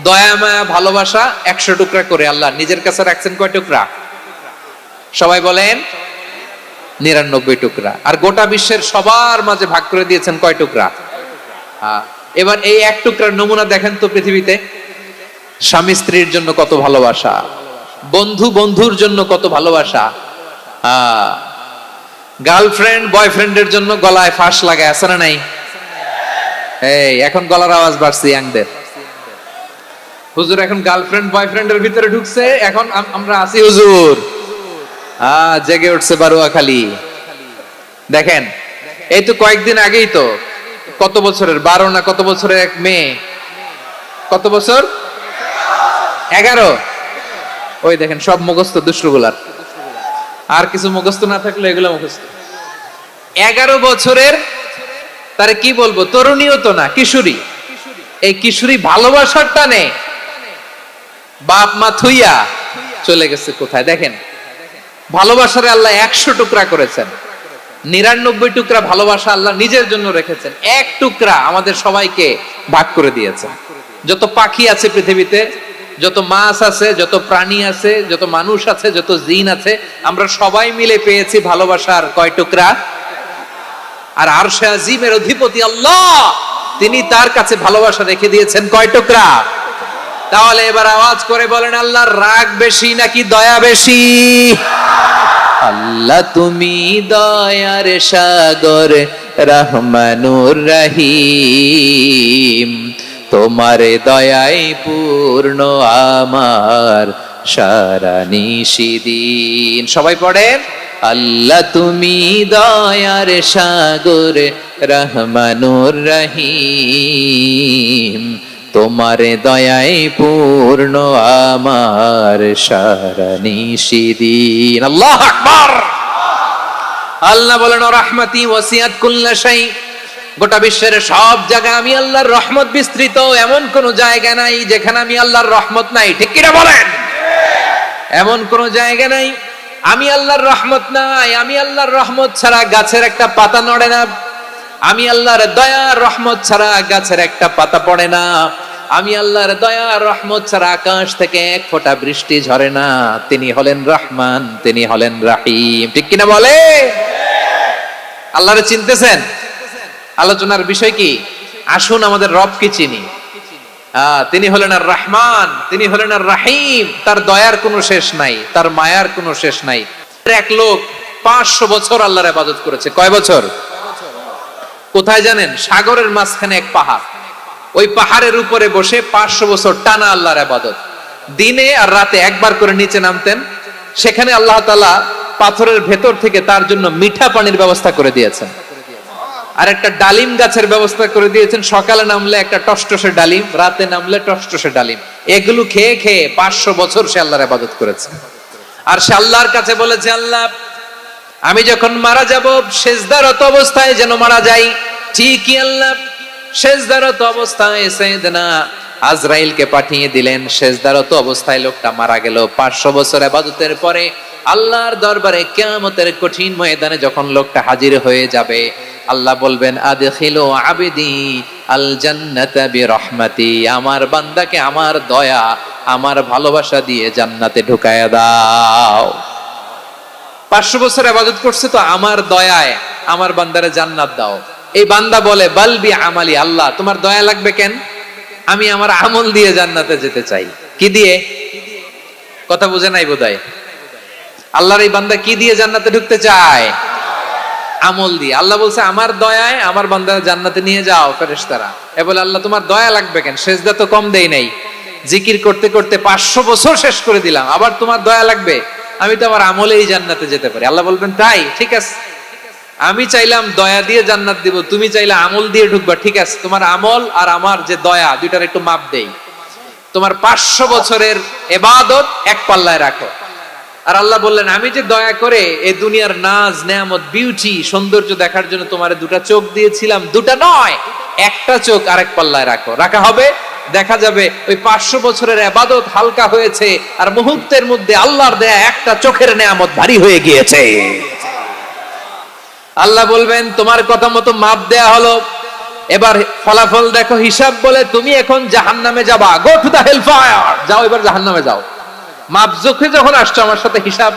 দয়া মায়া ভালোবাসা ১০০ টুকরা করে আল্লাহ নিজের কাছে রাখছেন কয় টুকরা? সবাই বলেন ৯৯ টুকরা। আর গোটা বিশ্বের সবার মাঝে ভাগ করে দিয়েছেন কয় টুকরা? এবার এই ১ টুকরার নমুনা দেখেন তো পৃথিবীতে। স্বামী স্ত্রীর জন্য কত ভালোবাসা, বন্ধু বন্ধুর জন্য কত ভালোবাসা, গার্লফ্রেন্ড বয়ফ্রেন্ডের জন্য গলায় ফাঁস লাগায়, আছে না নাই? এই এখন গলার আওয়াজ বাড়ছে ইয়াংদের। হুজুর এখন গার্লফ্রেন্ড বয়ফ্রেন্ডের ভিতরে ঢুকছে, এখন আমরা আছি হুজুর। জেগে উঠছে বারোয়াখালী। দেখেন এই তো কয়েকদিন আগেই তো, কত বছরের ১২ না কত বছরের এক মেয়ে, কত বছর? ১১। ওই দেখেন সব মুখস্থ দুষ্টগুলার, আর কিছু মুখস্থ না থাকলে এগুলো মুখস্থ। ১১ বছরের, তারে কি বলবো, তরুণীও তো না, কিশোরী। এই কিশোরী ভালোবাসার টানে বাপ মা থুইয়া চলে গেছে কোথায়? দেখেন ভালোবাসারে আল্লাহ ১০০ টুকরা করেছেন, ৯৯ টুকরা ভালোবাসা আল্লাহ নিজের জন্য রেখেছেন, ১ টুকরা আমাদের সবাইকে ভাগ করে দিয়েছেন। যত পাখি আছে পৃথিবীতে, যত মাছ আছে, যত প্রাণী আছে, যত মানুষ আছে, যত জিন আছে, আমরা সবাই মিলে পেয়েছি ভালোবাসার কয় টুকরা? আর আরশে আজিমের অধিপতি আল্লাহ, তিনি তার কাছে ভালোবাসা রেখে দিয়েছেন কয় টুকরা? তাহলে এবার আওয়াজ করে বলেন, আল্লাহর রাগ বেশি নাকি দয়া বেশি? আল্লাহ তুমি দয়ার সাগর, রহমানুর রহিম, তোমার দয়ায় পূর্ণ আমার সারা নিশিদিন। সবাই পড়েন, আল্লাহ তুমি দয়ার সাগর, রহমানুর রহিম, তোমার দয়ায় পূর্ণ আমার সারা নিশিদিন। আল্লাহু আকবার। আল্লাহ বলেন, রাহমাতি ওয়াসিআত কুল্লা শাই, গোটা বিশ্বের সব জায়গায় আমি আল্লাহর রহমত বিস্তৃত, এমন কোন জায়গা নাই যেখানে আমি আল্লাহর রহমত নাই। ঠিক কিনা বলেন? এমন কোন জায়গা নাই আমি আল্লাহর রহমত নাই। আমি আল্লাহর রহমত ছাড়া গাছের একটা পাতা নড়ে না। আমি আল্লাহর দয়া রহমত ছাড়া গাছের একটা পাতা পড়ে না। আমি আল্লাহর দয়া রহমত ছাড়া আকাশ থেকে এক ফোঁটা বৃষ্টি ঝরে না। তিনি হলেন রহমান, তিনি হলেন রাহিম। ঠিক কিনা বলে? আল্লাহরে চিনতেছেন? আলোচনার বিষয় কি? আসুন আমাদের রবকে চিনি। তিনি হলেন আর রহমান, তিনি হলেন আর রাহিম। তার দয়ার কোনো শেষ নাই, তার মায়ার কোনো শেষ নাই। এক লোক 500 বছর আল্লাহর ইবাদত করেছে। কয় বছর? কোথায় জানেন? সাগরের মাঝখানে এক পাহাড়। ওই পাহাড়ের উপরে বসে 500 বছর টানা আল্লাহর ইবাদত। দিনে আর রাতে একবার করে নিচে নামতেন। সেখানে আল্লাহ তাআলা পাথরের ভেতর থেকে তার জন্য মিঠা পানির ব্যবস্থা করে দিয়েছেন, আর একটা ডালিম গাছের ব্যবস্থা করে দিয়েছেন। সকালে নামলে একটা টসটসে ডালিম, রাতে নামলে টসটসে ডালিম। এগুলো খেয়ে খেয়ে 500 বছর সে আল্লাহর ইবাদত করেছে। আর সে আল্লাহর কাছে বলেছে, আল্লাহ আমি যখন মারা যাব সেজদারত অবস্থায় যেন মারা যাই। ঠিকই আল্লাহ সেজদারত অবস্থায় সাইয়েদনা আজরাইলকে পাঠিয়ে দিলেন। সেজদারত অবস্থায় লোকটা মারা গেল। 500 বছর ইবাদতের পরে আল্লাহর দরবারে কিয়ামতের কঠিন ময়দানে যখন লোকটা হাজির হয়ে যাবে, আল্লাহ বলবেন, আদখিলু আবদি আল জান্নাতা বিরহমাতি, আমার বান্দাকে আমার দয়া, আমার ভালোবাসা দিয়ে জান্নাতে ঢুকায়া দাও। 500 বছর ইবাদত করছে তো আমার দয়ায় আমার বান্দারে জান্নাত দাও। এই বান্দা বলে, বালবি আমালি, আল্লাহ তোমার দয়া লাগবে কেন? আমি আমার আমল দিয়ে জান্নাতে যেতে চাই। কি দিয়ে? কথা বুঝে নাই বোধহয়। আল্লাহর এই বান্দা কি দিয়ে জান্নাতে ঢুকতে চায়? আমল দিয়ে। আল্লাহ বলছে, আমার দয়ায় আমার বান্দারা জান্নাতে নিয়ে যাও ফেরেশতারা। এ বলে, আল্লাহ তোমার দয়া লাগবে কেন? সেজদা তো কম দেই নাই, জিকির করতে করতে 500 বছর শেষ করে দিলাম, আবার তোমার দয়া লাগবে? আমি তো আমার আমলেই জান্নাতে যেতে পারি। আল্লাহ বলবেন, তাই ঠিক আছে, আমি চাইলাম দয়া দিয়ে জান্নাত দিব, তুমি চাইলে আমল দিয়ে ঢুকবা। ঠিক আছে, তোমার আমল আর আমার যে দয়া, দুইটার একটু মাপ দেই। তোমার 500 বছরের ইবাদত এক পাল্লায় রাখো। আর আল্লাহ বললেন, আমি যে দয়া করে এই দুনিয়ার নাজ নেয়ামত বিউটি সৌন্দর্য দেখার জন্য তোমার দুটা চোখ দিয়েছিলাম, দুটা নয় একটা চোখ আরেক পাল্লায় রাখো। রাখা হবে, দেখা যাবে ওই 500 বছরের ইবাদত হালকা হয়েছে, আর মুহূর্তের মধ্যে আল্লাহর দেয়া একটা চোখের নেয়ামত ভারী হয়ে গিয়েছে। আল্লাহ বলবেন, তোমার কথা মতো মাপ দেয়া হলো, এবার ফলাফল দেখো, হিসাব বলে তুমি এখন জাহান্নামে যাবা। Go to the hell fire, যাও এবার জাহান্নামে যাও। মাপ জোখে যখন আসছো আমার সাথে হিসাব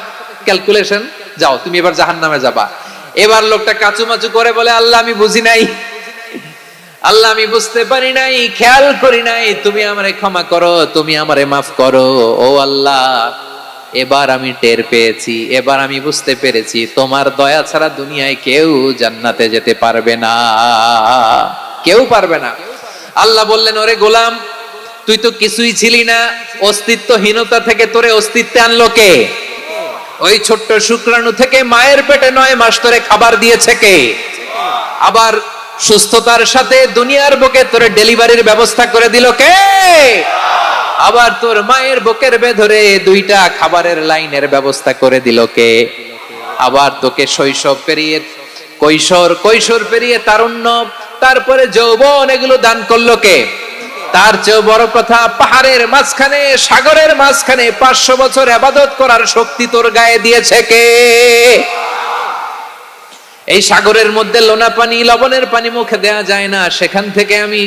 ক্যালকুলেশন, যাও তুমি এবার জাহান্নামে যাবা। এবার লোকটা কাচুমাচু করে বলে, আল্লাহ আমি বুঝি নাই, আল্লাহ আমি বুঝতে পারি নাই, খেয়াল করি নাই, তুমি আমারে ক্ষমা করো, তুমি আমারে মাফ করো। ও আল্লাহ, এবার আমি টের পেয়েছি, এবার আমি বুঝতে পেরেছি, তোমার দয়া ছাড়া দুনিয়ায় কেউ জান্নাতে যেতে পারবে না, কেউ পারবে না। আল্লাহ বললেন, ওরে গোলাম, তুই তো কিছুই ছিলি না, অস্তিত্বহীনতা থেকে তোরে অস্তিত্বে আনলো কে? ওই ছোট্ট শুক্রাণু থেকে মায়ের পেটে 9 মাস ধরে খাবার দিয়েছে কে? আবার সুস্থতার সাথে দুনিয়ার বুকে তোরে ডেলিভারির ব্যবস্থা করে দিল কে? আবার তোর মায়ের বুকের ভেতরে 2টা খাবারের লাইনের ব্যবস্থা করে দিল কে? আবার তোকে শৈশব পেরিয়ে কৈশোর, কৈশোর পেরিয়ে তারুণ্য, তারপরে যৌবন, এগুলো দান করলো কে? তার চেয়ে বড় কথা, পাহাড়ের মাঝখানে, সাগরের মাঝখানে 500 বছর ইবাদত করার শক্তি তোর গায়ে দিয়েছে কে? এই সাগরের মধ্যে লোনা পানি, লবণের পানি মুখে দেয়া যায় না, সেখান থেকে আমি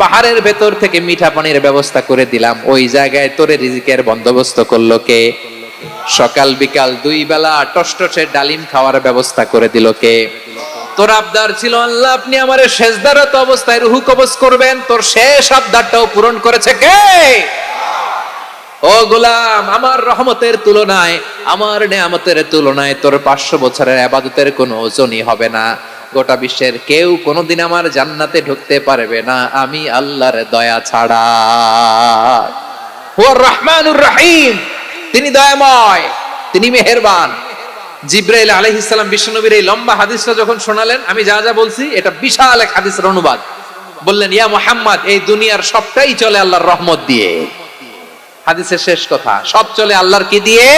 পাহাড়ের ভেতর থেকে মিঠা পানির ব্যবস্থা করে দিলাম। ওই জায়গায় তোরে রিজিকের বন্দোবস্ত করলো কে? সকাল বিকাল 2 বেলা টসটসে ডালিম খাওয়ার ব্যবস্থা করে দিল কে? তোর আবদার ছিল আল্লাহ আপনি আমারে সেজদারত অবস্থায় রুহু কবজ করবেন, তোর শেষ আবদারটাও পূরণ করেছে কে? ও গোলাম, আমার রহমতের তুলনায়, আমার নেয়ামতের তুলনায় তোর 500 বছরের ইবাদতের কোনো ওজনই হবে না। গোটা বিশ্বের কেউ কোনোদিন আমার জান্নাতে ঢুকতে পারবে না আমি আল্লাহর দয়া ছাড়া। হুয়ার রহমানুর রহিম, তিনি দয়াময়, তিনি মেহেরবান। জিব্রাইল আলাইহিস সালাম বিশ্বনবীর এই লম্বা হাদিসটা যখন শোনালেন, আমি যা যা বলছি এটা বিশাল এক হাদিসের অনুবাদ। বললেন, ইয়া মুহাম্মদ, এই দুনিয়ার সবটাই চলে আল্লাহর রহমত দিয়ে। হাদিসের শেষ কথা, সব চলে আল্লাহর কি দিয়ে?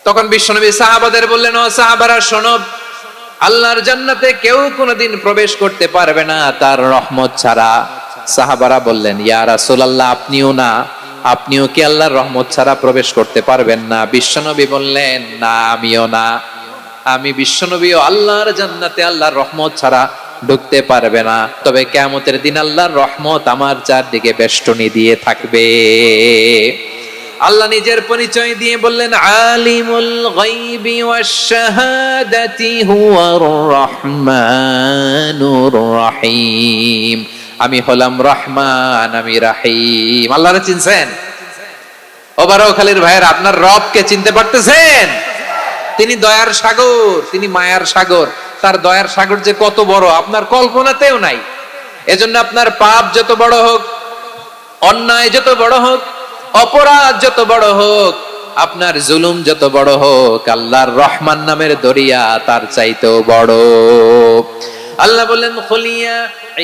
তখন বিশ্বনবী সাহাবাদের বললেন, ও সাহাবারা শোনো, আল্লাহর জান্নাতে কেউ কোনোদিন প্রবেশ করতে পারবে না তার রহমত ছাড়া। সাহাবারা বললেন, ইয়া রাসূলুল্লাহ, আপনিও না? আপনিও কি আল্লাহর রহমত ছাড়া প্রবেশ করতে পারবেন না? বিশ্বনবী বললেন, না, আমিও না। আমি বিশ্বনবীও আল্লাহর জান্নাতে আল্লাহর রহমত ছাড়া ঢুকতে পারবে না। তবে কিয়ামতের দিন আল্লাহর রহমত আমার চারদিকে বেষ্টনী দিয়ে থাকবে। আল্লাহ নিজের পরিচয় দিয়ে বললেন, আলিমুল গায়বি ওয়াশ শাহাদাতি হুয়ার রহমানুর রহিম। আমি হলাম রহমান, আমি রাহিম। আল্লাহরে চিনছেন? ও বারোখালীর ভাইয়ের, আপনার রবকে চিনতে পারতেছেন? তিনি দয়ার সাগর, তিনি মায়ার সাগর। তার দয়ার সাগর যে কত বড় আপনার কল্পনাতেও নাই। এজন্য আপনার পাপ যত বড় হোক, অন্যায় যত বড় হোক, অপরাধ যত বড় হোক, আপনার জুলুম যত বড় হোক, আল্লাহর রহমান নামের দরিয়া তার চাইতেও বড়। আল্লাহ বললেন, খুলিয়া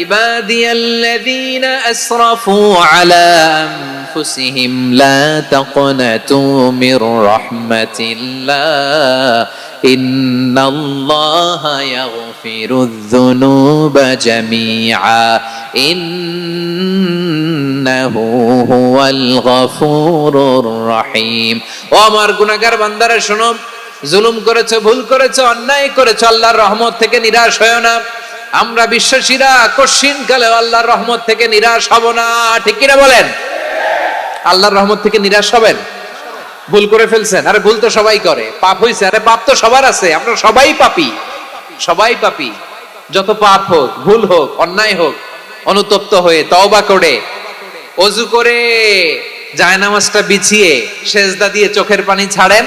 ইবাদিয়াল্লাযীনা আসরাফু আলা আনফুসিহিম লা তাকনাতু মির রাহমাতিল্লাহ ইন্নাল্লাহা ইয়াগফিরুয যুনুবা জামিআ ইন্নাহু হুয়াল গফুরুর রহিম। ও আমার গুনাহগার বান্দারা শোনো, জুলুম করেছো, ভুল করেছো, অন্যায় করেছো, আল্লাহর রহমত থেকে নিরাশ হয়ো না। আমরা বিশ্বাসীরা কঠিন কালে আল্লাহর রহমত থেকে নিরাশ হব না। ঠিক কিনা বলেন? আল্লাহর রহমত থেকে নিরাশ হবেন? ভুল করে ফেলছেন, আরে ভুল তো সবাই করে। পাপ হইছে, আরে পাপ তো সবার আছে। আমরা সবাই পাপী, সবাই পাপী। যত পাপ হোক, ভুল হোক, অন্যায় হোক, অনুতপ্ত হয়ে তওবা করে, ওযু করে, জায়নামাজটা বিছিয়ে, সেজদা দিয়ে চোখের পানি ছাড়েন।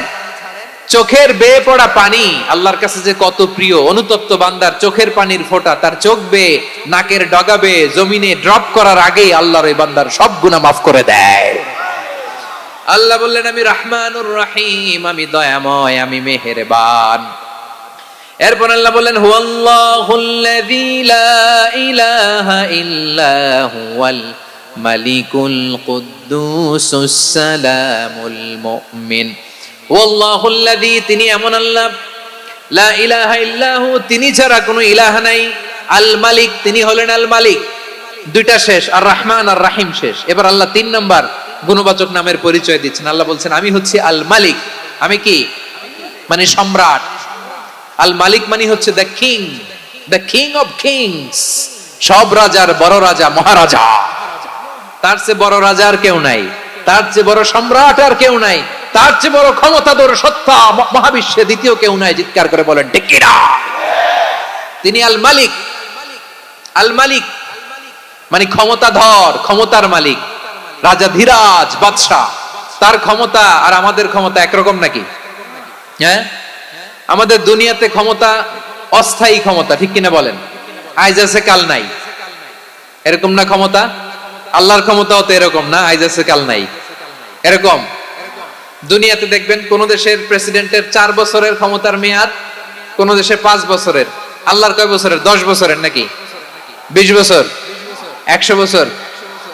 চোখের বেয়ে পড়া পানি আল্লাহর কাছে যে কত প্রিয়। অনুতপ্ত বান্দার চোখের পানির ফোঁটা তার চোখ বেয়ে, নাকের ডগা বেয়ে জমিনে ড্রপ করার আগেই আল্লাহর ওই বান্দার সব গুনাহ মাফ করে দেয়। আল্লাহ বললেন, আমি রহমানুর রহিম, আমি দয়াময়, আমি মেহেরবান। এরপর আল্লাহ বললেন, হুয়াল্লাহুল্লাযী লা ইলাহা ইল্লা হুয়াল মালিকুল কুদ্দুসুস সালামুল মুমিন। ওয়াল্লাহুল্লাযী, তিনি এমন আল্লাহ, লা ইলাহা ইল্লাহু, তিনি ছাড়া কোনো ইলাহ নাই। আল মালিক, তিনি হলেন আল মালিক। দুইটা শেষ, আর রহমান আর রাহিম শেষ। এবার আল্লাহ 3 নাম্বার গুণবাচক নামের পরিচয় দিচ্ছেন। আল্লাহ বলছেন, আমি হচ্ছি আল মালিক। আমি কি? মানে সম্রাট। আল মালিক মানে হচ্ছে the king, the king of kings. সব রাজার বড় রাজা, মহারাজা। তার চেয়ে বড় রাজা আর কেউ নাই, তার চেয়ে বড় সম্রাট আর কেউ নাই, তার চেয়ে বড় ক্ষমতাধর সত্তা মহাবিশ্বে দ্বিতীয় কেউ নাই। চিৎকার করে বলেন ঠিক কিনা? তিনি আল মালিক। আল মালিক মানে ক্ষমতাধর, ক্ষমতার মালিক, রাজা ধীরাজ বাদশাহ। তার ক্ষমতা আর আমাদের ক্ষমতা একরকম নাকি? হ্যাঁ, আমাদের দুনিয়াতে ক্ষমতা অস্থায়ী ক্ষমতা, ঠিক কিনা বলেন? আইজ আছে কাল নাই, এরকম না ক্ষমতা? আল্লাহর ক্ষমতাও তো এরকম না, আইজ আছে কাল নাই এরকম। দুনিয়াতে দেখবেন কোন দেশের প্রেসিডেন্টের 4 বছরের ক্ষমতার মেয়াদ, কোন দেশে 5 বছরের। আল্লাহর কয় বছরের? 10 বছরের নাকি 20 বছর, 100 বছর।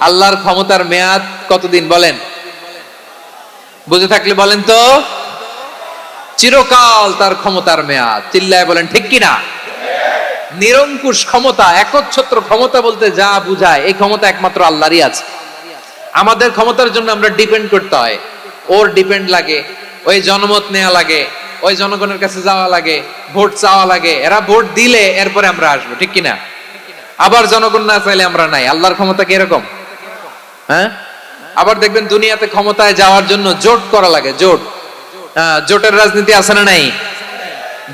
আল্লাহর ক্ষমতার মেয়াদ কতদিন বলেন? বুঝে থাকলে বলেন তো। চিরকাল তার ক্ষমতার মেয়াদ। চিল্লায় বলেন ঠিক কিনা? নিরঙ্কুশ ক্ষমতা, একচ্ছত্র ক্ষমতা বলতে যা বুঝায়, এই ক্ষমতা একমাত্র আল্লাহরই আছে। আমাদের ক্ষমতার জন্য আমরা ডিপেন্ড করতে হয়, ওর ডিপেন্ড লাগে, ওই জনমত নেওয়া লাগে, ওই জনগণের কাছে যাওয়া লাগে, ভোট চাওয়া লাগে। এরা ভোট দিলে এরপরে আমরা আসবো, ঠিক কিনা? আবার জনগণ না চাইলে আমরা নাই। আল্লাহর ক্ষমতা কি এরকম? হ্যাঁ, আবার দেখবেন দুনিয়াতে ক্ষমতায় যাওয়ার জন্য জোট করা লাগে, জোট। জোটের রাজনীতি আছে না নাই?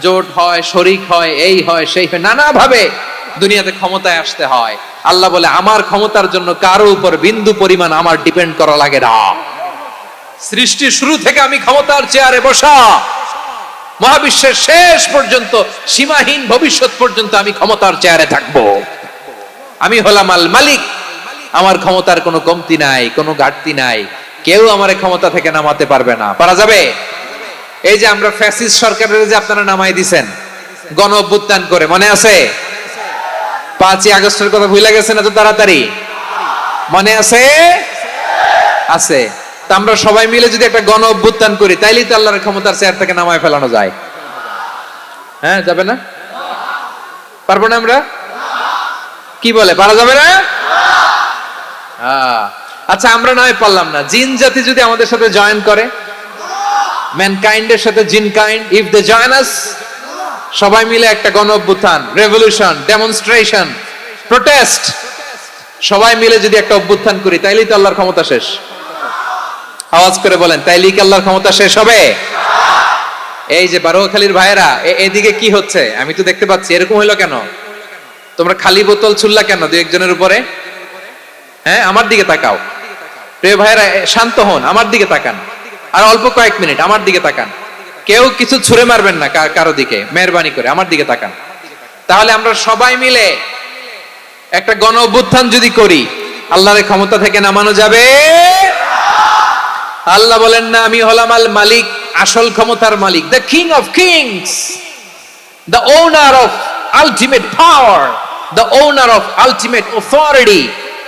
জোট হয়, শরিক হয়, এই হয় সেই হয়, নানা ভাবে দুনিয়াতে ক্ষমতায় আসতে হয়। আল্লাহ বলে আমার ক্ষমতার জন্য কারো উপর বিন্দু পরিমাণ আমার ডিপেন্ড করা লাগে না। সৃষ্টির শুরু থেকে আমি ক্ষমতার চেয়ারে বসা, মহাবিশ্বের শেষ পর্যন্ত, সীমাহীন ভবিষ্যৎ পর্যন্ত আমি ক্ষমতার চেয়ারে থাকবো। আমি হলাম আল মালিক, আমার ক্ষমতার কোনো কমতি নাই, কোনো ঘাটতি নাই। কেউ আমার ক্ষমতা থেকে নামাতে পারবে না। পারা যাবে? এই যে আমরা ফ্যাসিস্ট সরকারের যে আপনারা নামাই দিছেন গণ অভ্যুত্থান করে, মনে আছে? 5ই আগস্টের কথা ভুলে গেছেন এত তাড়াতাড়ি? মনে আছে? আছে। তা আমরা সবাই মিলে যদি একটা গণ অভ্যুত্থান করি, তাইলেই তো আল্লাহর ক্ষমতার চেয়ার থেকে নামায় ফেলানো যায়। হ্যাঁ, যাবে না? পারবো না আমরা? কি বলে, পারা যাবে না? আচ্ছা, আমরা নয় পারলাম না, জিন জাতি যদি আমাদের সাথে জয়েন করে, ম্যানকাইন্ডের সাথে জিনকাইন্ড, ইফ দে জয়েন আস, সবাই মিলে একটা গণ অভ্যুত্থান, রেভলিউশন, ডেমনস্ট্রেশন, প্রোটেস্ট, সবাই মিলে যদি একটা অভ্যুত্থান করি, তাইলেই তো আল্লাহর ক্ষমতা শেষ। আওয়াজ করে বলেন, তাইলেই কি আল্লাহর ক্ষমতা শেষ হবে? এই যে বারোয়াখালীর ভাইয়েরা, এদিকে কি হচ্ছে আমি তো দেখতে পাচ্ছি, এরকম হইলো কেন? তোমরা খালি বোতল ছুড়লা কেন দুই একজনের উপরে? হ্যাঁ, আমার দিকে তাকাও। প্রিয় ভাইয়েরা, শান্ত হন, আমার দিকে তাকান, আর অল্প কয়েক মিনিট আমার দিকে তাকান। কেউ কিছু ছুঁড়ে মারবেন না কারো দিকে, মেহরবানি করে আমার দিকে তাকান। তাহলে আমরা সবাই মিলে একটা গণ অভ্যুত্থান যদি করি, আল্লাহর ক্ষমতা থেকে নামানো যাবে? আল্লাহ বলেন না, আমি হলাম আল মালিক, আসল ক্ষমতার মালিক, the king of kings, the owner of ultimate power, the owner of ultimate authority,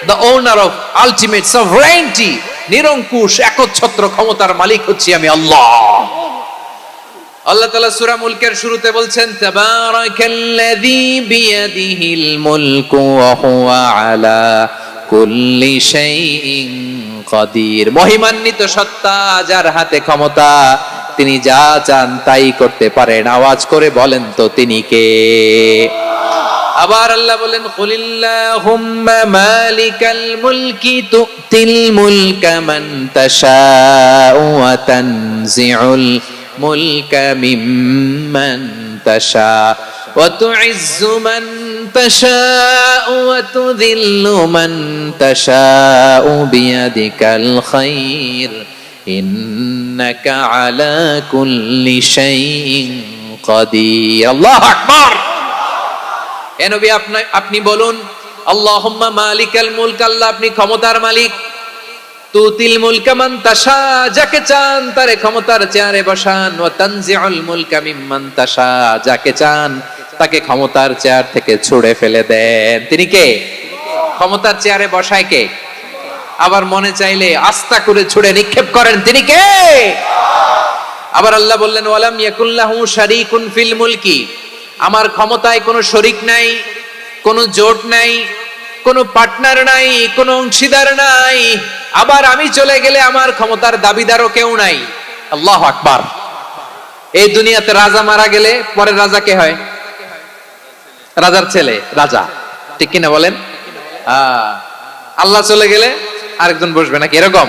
the owner of ultimate sovereignty. নিরঙ্কুশ একচ্ছত্র ক্ষমতার মালিক হচ্ছি আমি আল্লাহ। আল্লাহ তাআলা সূরা মুলকের শুরুতে বলছেন, তাবারাকাল্লাযী বিয়াদিহিল মুলকু ওয়া হুয়া আলা কুল্লি শাইইন কাদির। মহিমান্বিত সত্তা, যার হাতে ক্ষমতা, তিনি যা চান তাই করতে পারেন। আওয়াজ করে বলেন তো তিনি কে? আবার আল্লাহ বলেন, কুলিল্লাহুম্মা মালিকাল মুলকি তুতিল মুলকা মান তাশাউ ওয়া তানজিউল মুলকা মিম্মান তাশা ওয়া তুইজ্জু মান তাশাউ ওয়া তুযিল্লু মান তাশাউ বিয়াদিকাল খায়র ইন্নাকা আলা কুল্লি শাইইন কাদির। আল্লাহু আকবার। এ নবী, আপনি বলুন, আল্লাহুম্মা মালিকাল মুলক, আল্লাহ আপনি ক্ষমতার মালিক, তুতিল মুলকা মান তাশা, যাকে চান তারে ক্ষমতার চেয়ারে বসান, ওয়া তানজিউল মুলকা মিম্মান তাশা, যাকে চান তাকে ক্ষমতার চেয়ার থেকে ছুঁড়ে ফেলে দেন। তিনি কে? ক্ষমতার চেয়ারে বসায় কে? আবার মনে চাইলে আস্থা করে ছুঁড়ে নিক্ষেপ করেন, তিনি কে? আবার আল্লাহ বললেন, ওয়ালাম ইয়াকুল্লাহু শারীকুন ফিল মুলকি, আমার ক্ষমতায় কোনো শরিক নাই, কোনো জোট নাই, কোনো পার্টনার নাই, কোনো অংশীদার নাই। আবার আমি চলে গেলে আমার ক্ষমতার দাবিদারও কেউ নাই। আল্লাহু আকবার। এই দুনিয়াতে রাজা মারা গেলে পরের রাজা কে হয়? রাজার ছেলে রাজা, ঠিক কিনা বলেন? আল্লাহ চলে গেলে আরেকজন বসবে নাকি? এরকম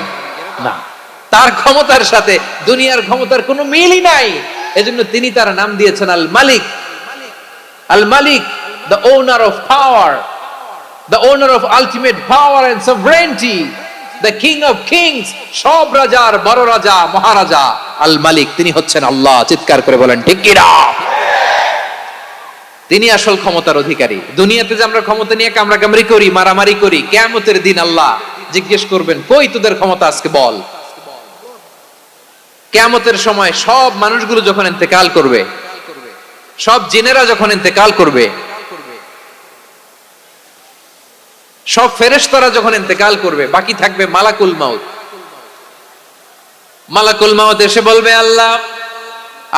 না, তার ক্ষমতার সাথে দুনিয়ার ক্ষমতার কোনো মিলই নাই। এজন্য তিনি তার নাম দিয়েছেন আল মালিক। আল মালিক, the owner of power, the owner of ultimate power and sovereignty, the king of kings, সব রাজার বড় রাজা, মহারাজা আল মালিক, তিনি হচ্ছেন আল্লাহ। চিৎকার করে বলেন ঠিক কি না? তিনি আসল ক্ষমতার অধিকারী। দুনিয়াতে যে আমরা ক্ষমতা নিয়ে কামড়াকামড়ি করি, মারামারি করি, কিয়ামতের দিন আল্লাহ জিজ্ঞেস করবেন, কই তোদের ক্ষমতা, আজকে বল। কিয়ামতের সময় সব মানুষগুলো যখন ইন্তেকাল করবে, সব জিনেরা যখন ইন্তেকাল করবে, সব ফেরেশতারা যখন ইন্তেকাল করবে, বাকি থাকবে মালাকুল মাউত। মালাকুল মাউত এসে বলবে, আল্লাহ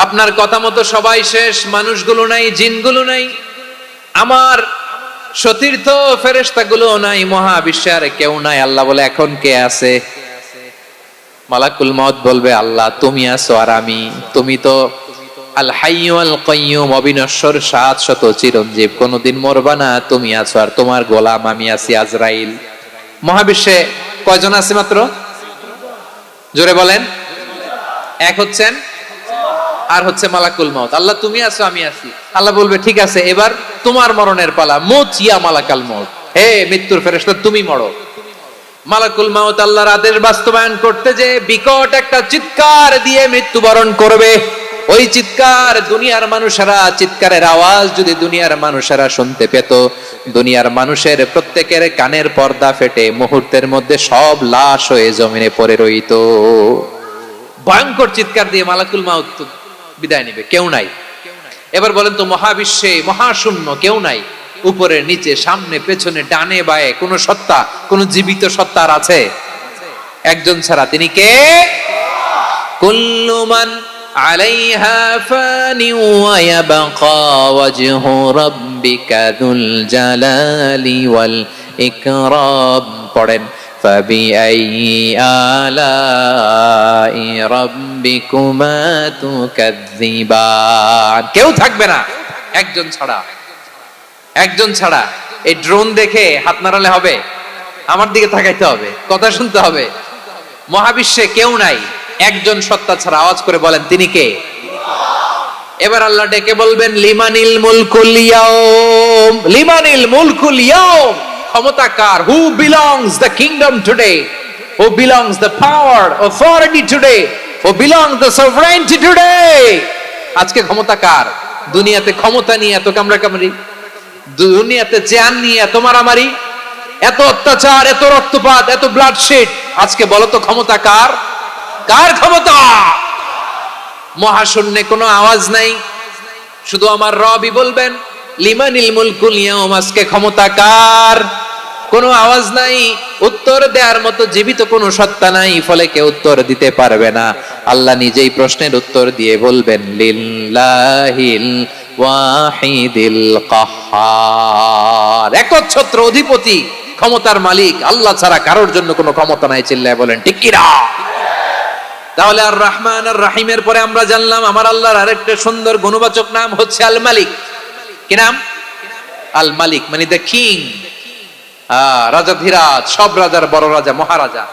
আপনার কথা মতো সবাই শেষ, মানুষগুলো নাই, জিনগুলো নাই, আমার সতীর্থ ফেরেশতাগুলো নাই, মহাবিশ্বে আর কেউ নাই। আল্লাহ বলে, এখন কে আছে? মালাকুল মাউত বলবে, আল্লাহ তুমি আছো আর আমি। তুমি তো আল হাইয়্যু আল কাইয়্যুম, অবিনশ্বর, শাশ্বত, চিরঞ্জীব, কোনদিন মরবা না, তুমি আছো, আর তোমার গোলাম আমি আছি আজরাইল। মহাবিশ্বে কয়জন আছে মাত্র? জোরে বলেন। এক হচ্ছেন আর হচ্ছে মালাকুল মউত। আল্লাহ তুমি আছো আমি আছি। আল্লাহ বলবে ঠিক আছে এবার তোমার মরণের পালা, মুত ইয়া মালাকাল মউত, হে মৃত্যুর ফেরেশতা তুমি মরো। মালাকুল মউত আল্লাহর আদেশ বাস্তবায়ন করতে যে বিকট একটা চিৎকার দিয়ে মৃত্যুবরণ করবে। ওই চিৎকার দুনিয়ার মানুষেরা, চিৎকারের আওয়াজ যদি দুনিয়ার মানুষেরা শুনতে পেত, দুনিয়ার মানুষের প্রত্যেকের কানের পর্দা ফেটে মুহূর্তের মধ্যে সব লাশ হয়ে জমিনে পড়ে রইত। ভয়ঙ্কর চিৎকার দিয়ে মালাকুল মউত বিদায় নিবে, কেউ নাই। এবার বলেন তো মহাবিশ্বে মহাশূন্য কেউ নাই, উপরে নিচে সামনে পেছনে ডানে বায়ে কোন সত্তা, কোন জীবিত সত্তা আর আছে? একজন ছাড়া, তিনি কে? কুল্লু মান আলাইহা ফানি ওয়া ইয়াবকা ওয়াজহু রাব্বিকা যুল জালালি ওয়াল ইকরাম। পড়েন ফাবিআইয়ি আলাই রাব্বিকুমা তুকাযযিবান। কেউ থাকবে না একজন ছাড়া, একজন ছাড়া। এই ড্রোন দেখে হাত নাড়ালে হবে? আমার দিকে তাকাইতে হবে, কথা শুনতে হবে। মহাবিশ্বে কেউ নাই একজন সত্তা ছাড়া। আওয়াজ করে বলেন তিনি কে? এবার আল্লাহ ডেকে বলবেন লিমানিল মুলকুল ইয়াউম, লিমানিল মুলকুল ইয়াউম। ক্ষমতা কার? Who belongs the kingdom today, who belongs the power authority today, who belongs the sovereignty today. আজকে ক্ষমতা কার? দুনিয়াতে ক্ষমতা নিয়ে এত কামড়াকামড়ি, দুনিয়াতে জান নিয়ে এত মারামারি, এত অত্যাচার, এত রক্তপাত, এত ব্লাডশেড। আজকে বলো তো ক্ষমতা কার? কার ক্ষমতা? মহাশূন্যে কোনো আওয়াজ নাই, শুধু আমার রবই বলবেন লিমানিল মুলকুল ইয়াউম। আজকে ক্ষমতা কার? কোনো আওয়াজ নাই, উত্তর দেওয়ার মতো জীবিত কোনো সত্তা নাই, ফলে কেউ উত্তর দিতে পারবে না। আল্লাহ নিজেই প্রশ্নের উত্তর দিয়ে বলবেন লিল্লাহিল ওয়াহিদিল কাহ্হার। একচ্ছত্র অধিপতি, ক্ষমতার মালিক আল্লাহ ছাড়া কারোর জন্য কোনো ক্ষমতা নাই। চিল্লায় বলেন ঠিক কি না? তাহলে আর রহমান আর রাহিমের পরে আমরা জানলাম আমার আল্লাহর আরেকটা সুন্দর গুণবাচক নাম হচ্ছে আল মালিক। কি নাম? আল মালিক, মানে দ্য কিং, রাজাধিরাজ, সব রাজার বড় রাজা, মহারাজা।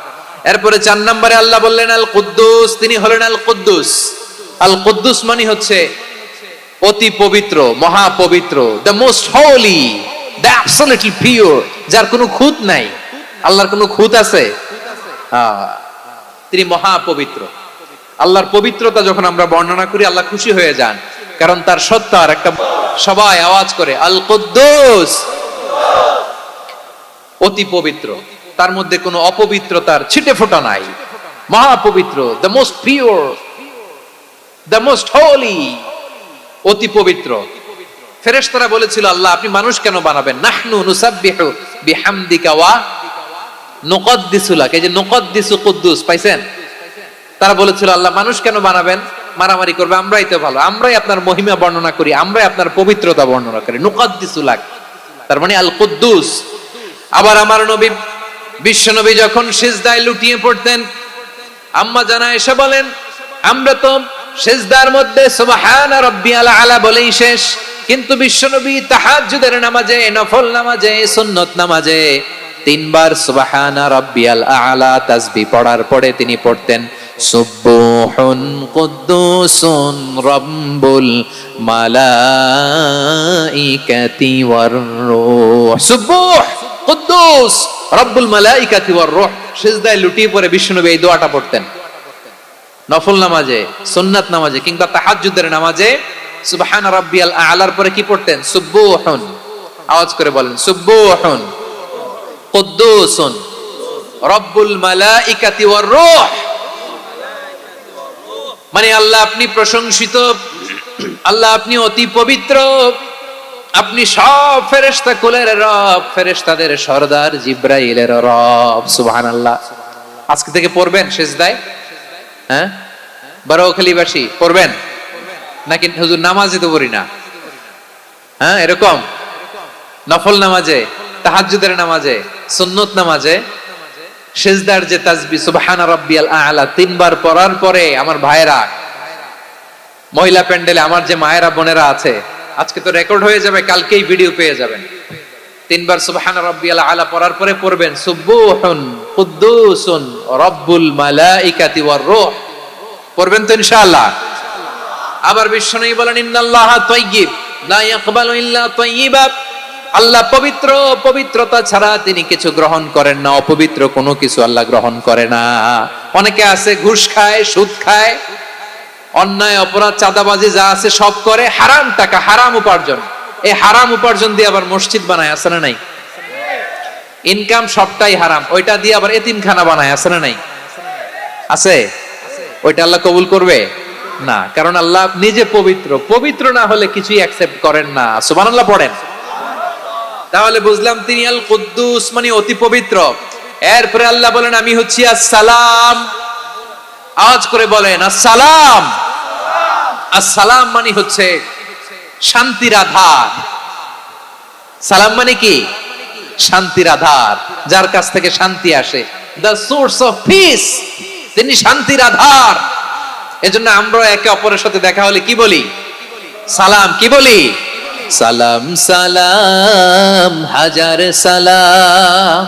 এরপরে 4 নম্বরে আল্লাহ বললেন আল কুদ্দুস, তিনি হলেন আল কুদ্দুস। আল কুদ্দুস মানে হচ্ছে অতি পবিত্র, মহা পবিত্র, the most Holi, the absolutely pure, যার কোনো খুঁত নাই। আল্লাহর কোনো খুঁত আছে? তিনি মহা পবিত্র। আল্লাহর পবিত্রতা যখন আমরা বর্ণনা করি আল্লাহ খুশি হয়ে যান, কারণ তার সত্তার একটা, সবাই আওয়াজ করে আল কুদ্দুস, অতি পবিত্র, তার মধ্যে কোনো অপবিত্রতার ছিটে ফোঁটা নাই, মহা পবিত্র, the most pure, the most Holi, অতি পবিত্র। ফেরেশতারা বলেছিল আল্লাহ আপনি মানুষ কেন বানাবেন? নাহনু নুসাব্বিহু বিহামদিকা ওয়া নুকদ্দিসু লাক। এই যে নুকদ্দিসু কুদ্দুস পাইছেন? তারা বলেছিল আল্লাহ মানুষ কেন বানাবেন? মারামারি করবে, আমরাই তো ভালো, আমরাই আপনার মহিমা বর্ণনা করি, আমরাই আপনার পবিত্রতা বর্ণনা করি। নুকদ্দিসু লাক, তার মানে আল কুদ্দুস। আবার আমার নবী, বিশ্ব নবী যখন সিজদায় লুটিয়ে পড়তেন, আম্মা জানা এসে বলেন আমরা তো সিজদার মধ্যে সুবহানা রাব্বিয়াল আলা বলেই শেষ, কিন্তু বিশ্বনবী তাহাজ্জুদের নামাজে, নফল নামাজে, সুন্নত নামাজে 3 বার সুবহানা রাব্বিয়াল আলা তাসবিহ পড়ার পরে তিনি পড়তেন সুবহুন কুদ্দুসুন রাব্বুল মালাইকাতি ওয়ার রূহ। সুবহ কুদ্দুস রাব্বুল মালাইকাতি ওয়ার রূহ। সিজদায় লুটিয়ে পড়ে বিশ্বনবী এই দোয়াটা পড়তেন। নফল নামাজে, সুন্নাত নামাজে কিংবা তাহাজ্জুদের নামাজে সুবহান রাব্বিয়াল আলার পরে কি পড়তেন? সুবহুন। আওয়াজ করে বলেন সুবহুন কুদ্দুসুন রাব্বুল মালাইকাতি ওয়ার রূহ। মানে আল্লাহ আপনি প্রশংসিত, আল্লাহ আপনি অতি পবিত্র, আপনি সব ফেরেশতা কুলের রব, ফেরেশতাদের সরদার জিবরাইলের রব। সুবহানাল্লাহ। আজকে থেকে পড়বেন সিজদায়? হ্যাঁ, বারোখালীবাসী পড়বেন নাকি হুজুর নামাজে তো পড়ি না? হ্যাঁ, এরকম নফল নামাজে, তাহাজ্জুদের নামাজে, সুন্নত নামাজে সিজদার যে তাসবিহ সুবহানা রাব্বিয়াল আ'লা 3 বার পড়ার পরে আমার ভাইরা, মহিলা প্যান্ডেলে আমার যে মায়েরা বোনেরা আছে, আজকে তো রেকর্ড হয়ে যাবে, কালকেই ভিডিও পেয়ে যাবেন। 3 বার সুবহানা রাব্বিয়াল আ'লা পড়ার পরে পড়বেন সুবহুন কুদ্দুসুন রাব্বুল মালাইকাতি ওয়ার রূহ। পড়বেন তো ইনশাআল্লাহ? আবার বিশ্বনবী বলেন ইন্নাল্লাহা তাইয়্যিব লা ইয়াকবালু ইল্লা তাইয়্যিবা, আল্লাহ পবিত্র, পবিত্রতা ছাড়া তিনি কিছু গ্রহণ করেন না, অপবিত্র কোনো কিছু আল্লাহ গ্রহণ করে না। অনেকে আছে ঘুষ খায়, সুদ খায়, অন্যায় অপরাধ চাঁদাবাজি যা আছে সব করে, হারাম টাকা, হারাম উপার্জন। এই হারাম উপার্জন দিয়ে আবার মসজিদ বানায়, আছে না নাই? ইনকাম সবটাই হারাম, ওইটা দিয়ে আবার এতিমখানা বানায়, আছে না নাই? আছে। ওইটা আল্লাহ কবুল করবে না, কারণ আল্লাহ নিজে পবিত্র। পবিত্র না হলে কিছুই অ্যাকসেপ্ট করেন না। সুবহানাল্লাহ পড়েন। তাহলে বুঝলাম তিনি আল কুদ্দুস মানে অতি পবিত্র। এরপরে আল্লাহ বলেন আমি হচ্ছি আসসালাম। আওয়াজ করে বলেন আসসালাম। আসসালাম মানে হচ্ছে শান্তির আধার। সালাম মানে কি? শান্তির আধার, যার কাছ থেকে শান্তি আসে। দ্য সোর্স অফ পিস, তিনি শান্তির আধার। এজন্য আমরা একে অপরের সাথে দেখা হলে কি বলি? সালাম। কি বলি? সালাম সালাম হাজার সালাম,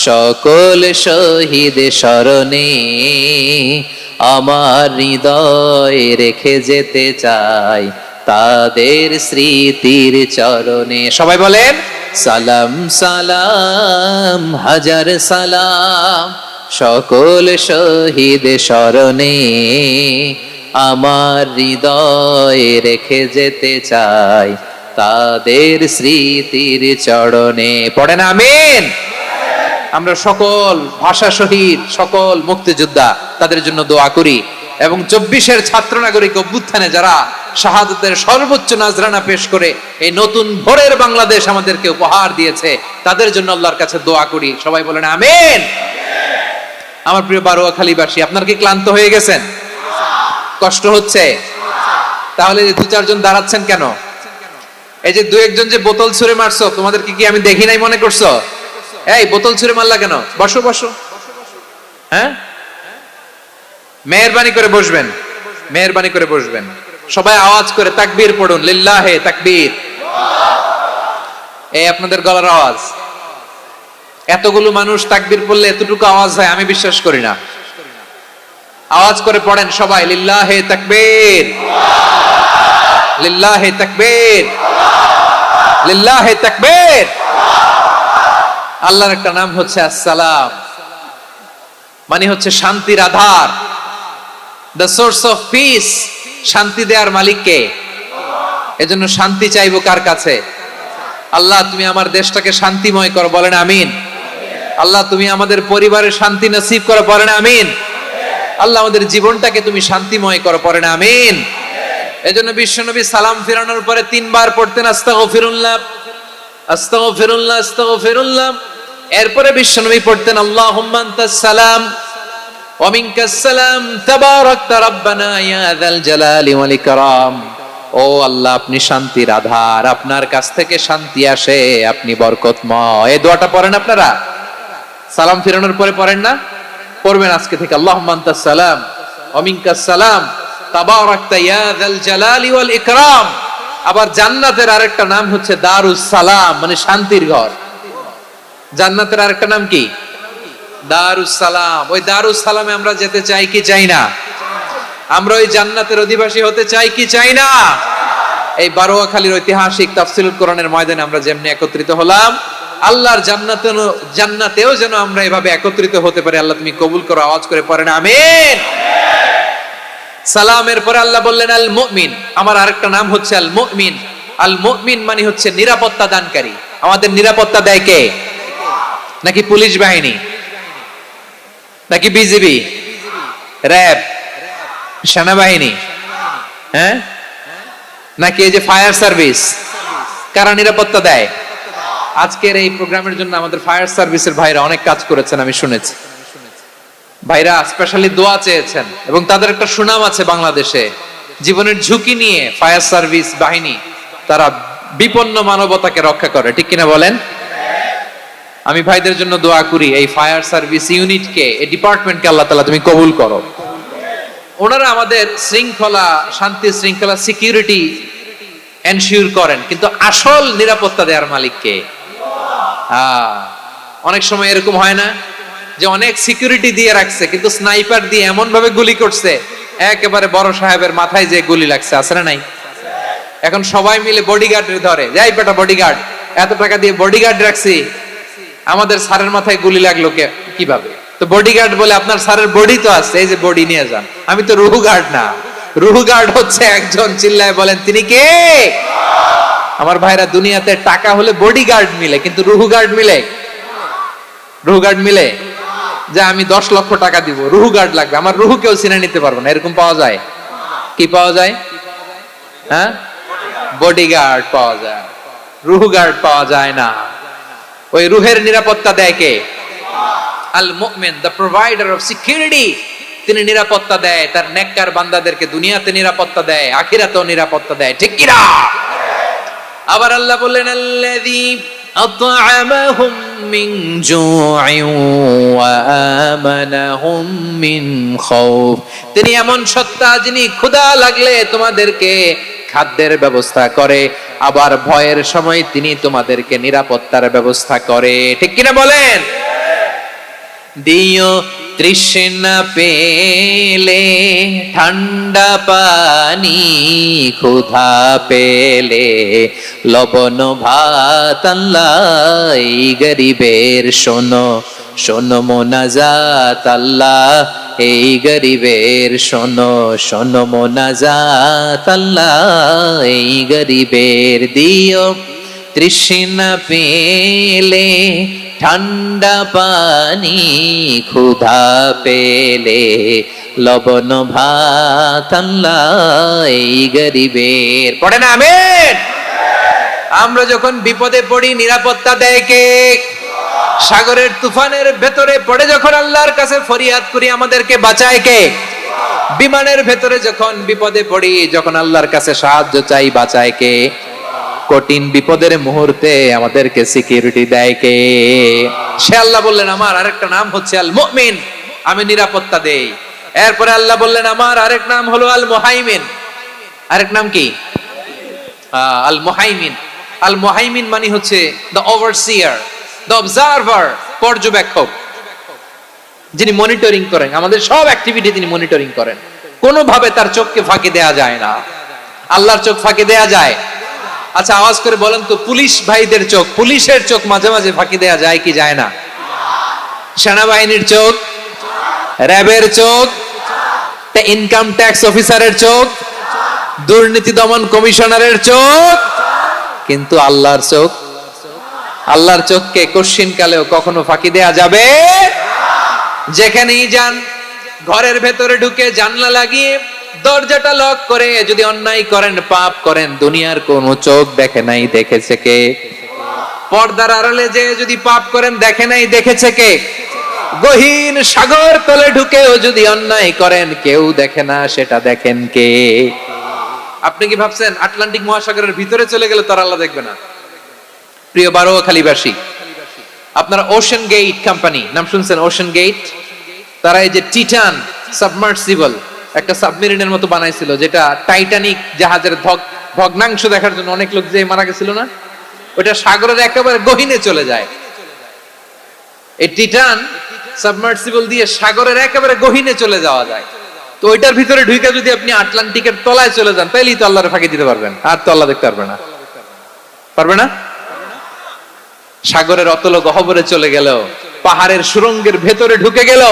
সকল শহীদ স্মরণে আমার হৃদয় রেখে যেতে চাই তাদের স্মৃতির চরণে। সবাই বলেন সালাম সালাম হাজার সালাম, সকল শহীদ স্মরণে আমার হৃদয় রেখে যেতে চাই তাদের স্মৃতির চরণে। পড়েন আমিন। আমরা সকল ভাষা শহীদ, সকল মুক্তিযোদ্ধা, তাদের জন্য দোয়া করি। এবং 24-এর ছাত্র নাগরিক অভ্যুত্থানে যারা শাহাদাতের সর্বোচ্চ নাজরানা পেশ করে এই নতুন ভোরের বাংলাদেশ আমাদেরকে উপহার দিয়েছে, তাদের জন্য আল্লাহর কাছে দোয়া করি। সবাই বলেন আমিন। আমার প্রিয় বারোয়াখালীবাসী, আপনারা কি ক্লান্ত হয়ে গেছেন? কষ্ট হচ্ছে? তাহলে 2-4 জন দাঁড়াচ্ছেন কেন? এই যে 2-1 জন যে বোতল ছুঁড়ে মারছো, তোমাদের কি আমি দেখি নাই মনে করছো? এই বোতল ছুঁড়ে মারলা কেন? বসো বসো। হ্যাঁ, মেহেরবানি করে বসবেন, মেহেরবানি করে বসবেন। সবাই আওয়াজ করে তাকবীর পড়ুন, লিল্লাহে তাকবীর। এই আপনাদের গলার আওয়াজ। এতগুলো মানুষ তাকবীর পড়লে এতটুকু আওয়াজ হয় আমি বিশ্বাস করি না। আওয়াজ করে পড়েন সবাই, লিল্লাহে তাকবীর, লিল্লাহে তাকবীর, লিল্লাহে তাকবীর। আল্লাহর একটা নাম হচ্ছে আসসালাম, মানে হচ্ছে শান্তির আধার, দ্য সোর্স অফ পিস। শান্তি দেওয়ার মালিক কে? এজন্য শান্তি চাইবো কার কাছে? আল্লাহ তুমি আমার দেশটাকে শান্তিময় করো, বলেন আমিন। আল্লাহ তুমি আমাদের পরিবারের শান্তি নসিব করো, বলেন আমিন। আল্লাহ আমাদের জীবনটাকে তুমি শান্তিময় করো, পড়েন আমিন। এজন্য বিশ্বনবী সালাম ফিরানোর পরে 3 বার পড়তেন আস্তাগফিরুল্লাহ, আস্তাগফিরুল্লাহ, আস্তাগফিরুল্লাহ। এরপরে বিশ্বনবী পড়তেন আল্লাহুম্মা আনতাস সালাম ওয়া মিনকাস সালাম তাবারাকতা রাব্বানা ইয়া যাল জালালি ওয়াল ইকরাম। ও আল্লাহ আপনি শান্তির আধার, আপনার কাছ থেকে শান্তি আসে, আপনি বরকতময়। এই দোয়াটা পড়েন আপনারা? সালাম ফিরানোর পরে পড়েন না? পড়বেন আজকে থেকে। আল্লাহুম্মা আনতাস সালাম ওয়া মিনকাস সালাম তাবারাকতা ইয়া যাল জালালি ওয়াল ইকরাম। আবার জান্নাতের আরেকটা নাম হচ্ছে দারুস সালাম, মানে শান্তির ঘর। জান্নাতের আরেকটা নাম কি? দারুস সালাম। ওই দারুস সালামে আমরা যেতে চাই কি চাই না? আমরা ওই জান্নাতের অধিবাসী হতে চাই কি চাই না? এই বারোয়াখালীর ঐতিহাসিক তাফসীরুল কোরআনের ময়দানে আমরা যেমনি একত্রিত হলাম, আল্লাহর জান্নাতেও যেন আমরা এভাবে একত্রিত হতে পারি। আল্লাহ তুমি কবুল করো। আওয়াজ করে পড়েন আমিন। সালামের পরে আল্লাহ বললেন আল মুমিন। আমার আরেকটা নাম হচ্ছে আল মুমিন। আল মুমিন মানে হচ্ছে নিরাপত্তা দানকারী। আমাদের নিরাপত্তা দেয় কে? নাকি পুলিশ বাহিনী, নাকি বিজিবি, র্যাব, সেনাবাহিনী, হ্যাঁ, নাকি এই যে ফায়ার সার্ভিস? কারা নিরাপত্তা দেয়? আজকের এই প্রোগ্রামের জন্য আমাদের ফায়ার সার্ভিসের ভাইরা অনেক কাজ করেছেন, আমি শুনেছি। ভাইরা স্পেশালি দোয়া চেয়েছেন এবং তাদের একটা সুনাম আছে বাংলাদেশে। জীবনের ঝুঁকি নিয়ে ফায়ার সার্ভিস বাহিনী তারা বিপন্ন মানবতাকে রক্ষা করে, ঠিক কিনা বলেন? আমি ভাইদের জন্য দোয়া করি, এই ফায়ার সার্ভিস ইউনিটকে, এই ডিপার্টমেন্টকে আল্লাহ তাআলা তুমি কবুল করো। ওনারা আমাদের শৃঙ্খলা, শান্তি শৃঙ্খলা, সিকিউরিটি এনশিওর করেন, কিন্তু আসল নিরাপত্তা দেওয়ার মালিক কে? অনেক সময় এরকম হয় না যে অনেক সিকিউরিটি দিয়ে রাখছে, কিন্তু স্নাইপার দিয়ে এমন ভাবে গুলি করছে একেবারে বড় সাহেবের মাথায় যে গুলি লাগছে, আছে না নাই? এখন সবাই মিলে বডিগার্ডের ধরে, যাই বেটা বডিগার্ড, এত টাকা দিয়ে বডিগার্ড রাখছি, আমাদের স্যারের মাথায় গুলি লাগলো কিভাবে? তো বডিগার্ড বলে, আপনার স্যারের বডি তো আছে, এই যে বডি নিয়ে যান। আমি তো রুহু গার্ড না, রুহু গার্ড হচ্ছে একজন। চিল্লায় বলেন তিনি কে? আমার ভাইরা, দুনিয়াতে টাকা হলে বডিগার্ড মিলে, কিন্তু রুহু গার্ড মিলে? রুহু গার্ড মিলে? যে আমি 10 লক্ষ টাকা দিব, রুহু গার্ড লাগবে, আমার রুহু কেউ চিনে নিতে পারবো না, এরকম পাওয়া যায়? কি পাওয়া যায়? হ্যাঁ, বডিগার্ড পাওয়া যায়, রুহু গার্ড পাওয়া যায় না। ওই রুহের নিরাপত্তা দেয় কে? আল মুমিন, দ্য প্রোভাইডার অফ সিকিউরিটি। তিনি নিরাপত্তা দেয় তার নেককার বান্দাদেরকে, দুনিয়াতে নিরাপত্তা দেয়, আখিরাতেও নিরাপত্তা দেয়, ঠিক কি না? আবার আল্লাহ বললেন, আল্লাযী আত'আমাহুম মিন জু'ইন ওয়া আমানাহুম মিন খাউফ। তিনি এমন সত্তা যিনি ক্ষুধা লাগলে তোমাদেরকে খাদ্যের ব্যবস্থা করে, আবার ভয়ের সময় তিনি তোমাদেরকে নিরাপত্তার ব্যবস্থা করে, ঠিক কিনা বলেন? দিও তৃষ্ণা পেলে ঠান্ডা পানি, ক্ষুধা পেলে লবণ ভাত, আল্লাহ এই গরিবের শোনো শোনো মোনাজাত, আল্লাহ এই গরিবের শোনো শোনো মোনাজাত, আল্লাহ এই গরিবের। দিও তৃষ্ণা পেলে ঠান্ডা পানি, ক্ষুধা পেলে লবণ ভাত, আল্লাহ এই গরিবের। পড়ে না আমিন? আমরা যখন বিপদে পড়ি নিরাপত্তা দেয় কে? সাগরের তুফানের ভেতরে পড়ে যখন আল্লাহর কাছে ফরিয়াদ করি, আমাদেরকে বাঁচায় কে? বিমানের ভেতরে যখন বিপদে পড়ি, যখন আল্লাহর কাছে সাহায্য চাই, বাঁচায় কে? কঠিন বিপদের মুহূর্তে আমাদেরকে সিকিউরিটি দেয় কে? সে আল্লাহ বললেন, আমার আরেকটা নাম হচ্ছে আল মুমিন, আমি নিরাপত্তা দেই। এরপরে আল্লাহ বললেন, আমার আরেক নাম হলো আল মুহাইমিন। আরেক নাম কি? আল মুহাইমিন। আল মুহাইমিন মানে হচ্ছে দ্য ওভারসিয়ার, দ্য অবজারভার, পর্যবেক্ষক, যিনি মনিটরিং করেন আমাদের সব অ্যাক্টিভিটি, তিনি মনিটরিং করেন। কোনোভাবে তার চোখকে ফাঁকি দেয়া যায় না। আল্লাহর চোখ ফাঁকি দেয়া যায়? আচ্ছা, আওয়াজ করে বলেন তো, পুলিশ ভাইদের চোখ, পুলিশের চোখ মাঝে মাঝে ফাঁকি দেয়া যায় কি যায় না? সেনাবাহিনীর চোখ, র্যাবের চোখ, ইনকাম ট্যাক্স অফিসারের চোখ, দুর্নীতি দমন কমিশনারের চোখ, কিন্তু আল্লাহর চোখ? আল্লাহর চোখকে কশ্চিন কালেও কখনো ফাঁকি দেয়া যাবে? যেখানেই যান, ঘরের ভেতরে ঢুকে জানলা লাগিয়ে দরজাটা লক করে যদি অন্যায় করেন, পাপ করেন, দুনিয়ার কোন চোখ দেখে নাই, দেখেছে কে? পর্দার আড়ালে যে যদি পাপ করেন, দেখে নাই, দেখেছে কে? গহীন সাগর তলে ঢুকেও যদি অন্যায় করেন, কেউ দেখে না, সেটা দেখেন কে? আপনি কি ভাবছেন আটলান্টিক মহাসাগরের ভিতরে চলে গেলে তার আল্লাহ দেখবে না? প্রিয় বারোয়াখালীবাসী, আপনারা ওশান গেট কোম্পানি নাম শুনছেন? ওশান গেট, তারা এই যে টিটান সাবমার্সিবল একটা সাবমেরিনের মতো বানাইছিল, যেটা টাইটানিক জাহাজের ভগ্নাংশ দেখার জন্য অনেক লোক যে মারা গেছিল না, ওটা সাগরের একেবারে গহীনে চলে যায়। এই টিটান সাবমার্সিবল দিয়ে সাগরের একেবারে গহীনে চলে যাওয়া যায়। তো ওইটার ভিতরে ঢুকে যদি আপনি আটলান্টিকের তলায় চলে যান, তাইলেই তো আল্লাহর ফাঁকি দিতে পারবেন, আর তো আল্লাহ দেখতে পারবে না। পারবে না? সাগরের অতল গহ্বরে চলে গেল, পাহাড়ের সুরঙ্গের ভেতরে ঢুকে গেল,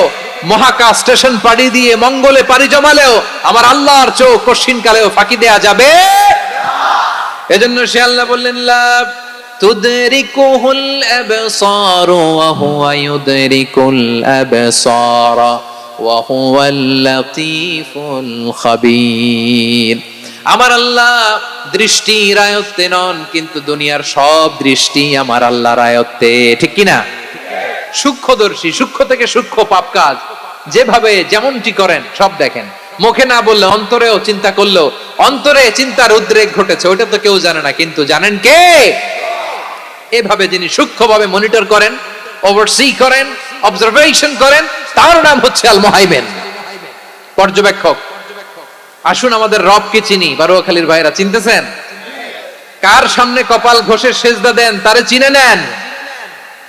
মহাকাশ স্টেশন পাড়ি দিয়ে মঙ্গলে পাড়ি জমালেও আমার আল্লাহর চোখ কশ্চিন কালেও ফাঁকি দেয়া যাবে? এজন্য সে আল্লাহ বললেন, লা তুদরিকুহুল আবসার ওয়া হুয়া ইউদরিকুল আবসার ওয়া হুয়াল লাতীফুল খাবীর। আমার আল্লাহ দৃষ্টির আয়ত্তে নন, কিন্তু দুনিয়ার সব দৃষ্টি আমার আল্লাহর আয়ত্তে, ঠিক কিনা? সূক্ষ্মদর্শী, সূক্ষ্ম থেকে সূক্ষ্ম পাপ কাজ যেভাবে যেমনটি করেন সব দেখেন। মুখে না বললে অন্তরেও চিন্তা করলেও অন্তরে চিন্তার উদ্রেক ঘটেছে, ওটা তো কেউ জানে না, কিন্তু জানেন কে? এভাবে যিনি সূক্ষ্মভাবে মনিটর করেন, ওভারসি করেন, অবজারভেশন করেন, তার নাম হচ্ছে আল মুহাইমিন, পর্যবেক্ষক। আসুন আমাদের রবকে চিনি। বারোয়াখালীর ভাইরা, চিনতেছেন? কার সামনে কপাল ঘষে সেজদা দেন, তারে চিনে নেন।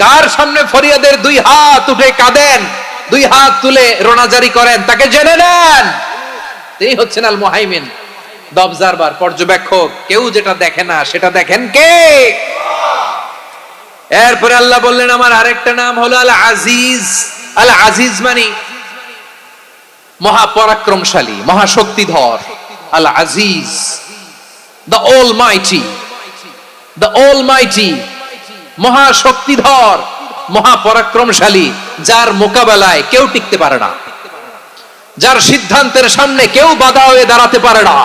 কার সামনে ফরিয়াদের 2 হাত উঠে কাঁদেন, 2 হাত তুলে রোনাজারি করেন, তাকে জেনে নেন। তিনি হচ্ছেন আল মুহাইমিন, দ্য অবজারভার, পর্যবেক্ষক। কেউ যেটা দেখে না সেটা দেখেন কে? এরপরে আল্লাহ বললেন আমার আরেকটা নাম হলো আল আজিজ। আল আজিজ মানে মহাপরাক্রমশালী, মহাশক্তিধর। আল আজিজ, দ্য অলমাইটি, দ্য অলমাইটি, মহাশক্তিধর, মহাপরাক্রমশালী, যার মোকাবেলায় কেউ টিকতে পারে না, যার সিদ্ধান্তের সামনে কেউ বাধা হয়ে দাঁড়াতে পারে না,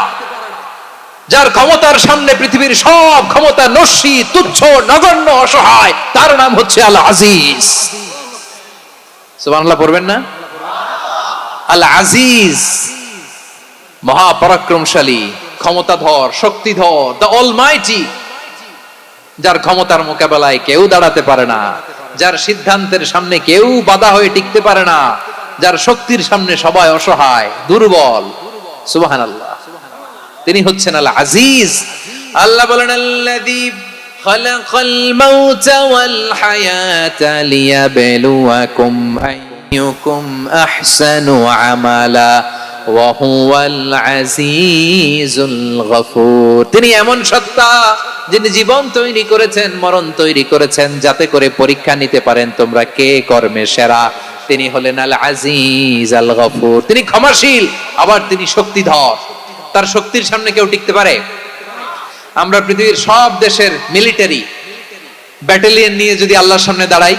যার ক্ষমতার সামনে পৃথিবীর সব ক্ষমতা নস্যি, তুচ্ছ, নগণ্য, অসহায়, তার নাম হচ্ছে আল আজিজ। সুবহানাল্লাহ পড়বেন না? আল আজিজ, মহাপরাক্রমশালী, ক্ষমতাধর, শক্তিধর, দ্য অলমাইটি, যার ক্ষমতার মোকাবেলায় কেউ দাঁড়াতে পারে না, যার সিদ্ধান্তের সামনে কেউ বাধা হয়ে টিকতে পারে না, যার শক্তির সামনে সবাই অসহায়, দুর্বল। সুবহানাল্লাহ, তিনি হচ্ছেন আল আজিজ। আল্লাহ বলেন আল্লাযী খালাকাল মাউতা ওয়াল হায়াতা লিয়াবলুয়াকুম আইয়ুকুম আহসানু আমালা ওয়া হুয়াল আজিজুল গফুর। তিনি এমন সত্তা যিনি জীবন তৈরি করেছেন, মরণ তৈরি করেছেন, যাতে করে পরীক্ষা নিতে পারেন তোমরা কে কর্মে সেরা। তিনি হলেন আল আজিজ আল গফুর। তিনি ক্ষমাশীল, আবার তিনি শক্তিধর। তার শক্তির সামনে কেউ টিকতে পারে? আমরা পৃথিবীর সব দেশের মিলিটারি ব্যাটালিয়ন নিয়ে যদি আল্লাহর সামনে দাঁড়াই,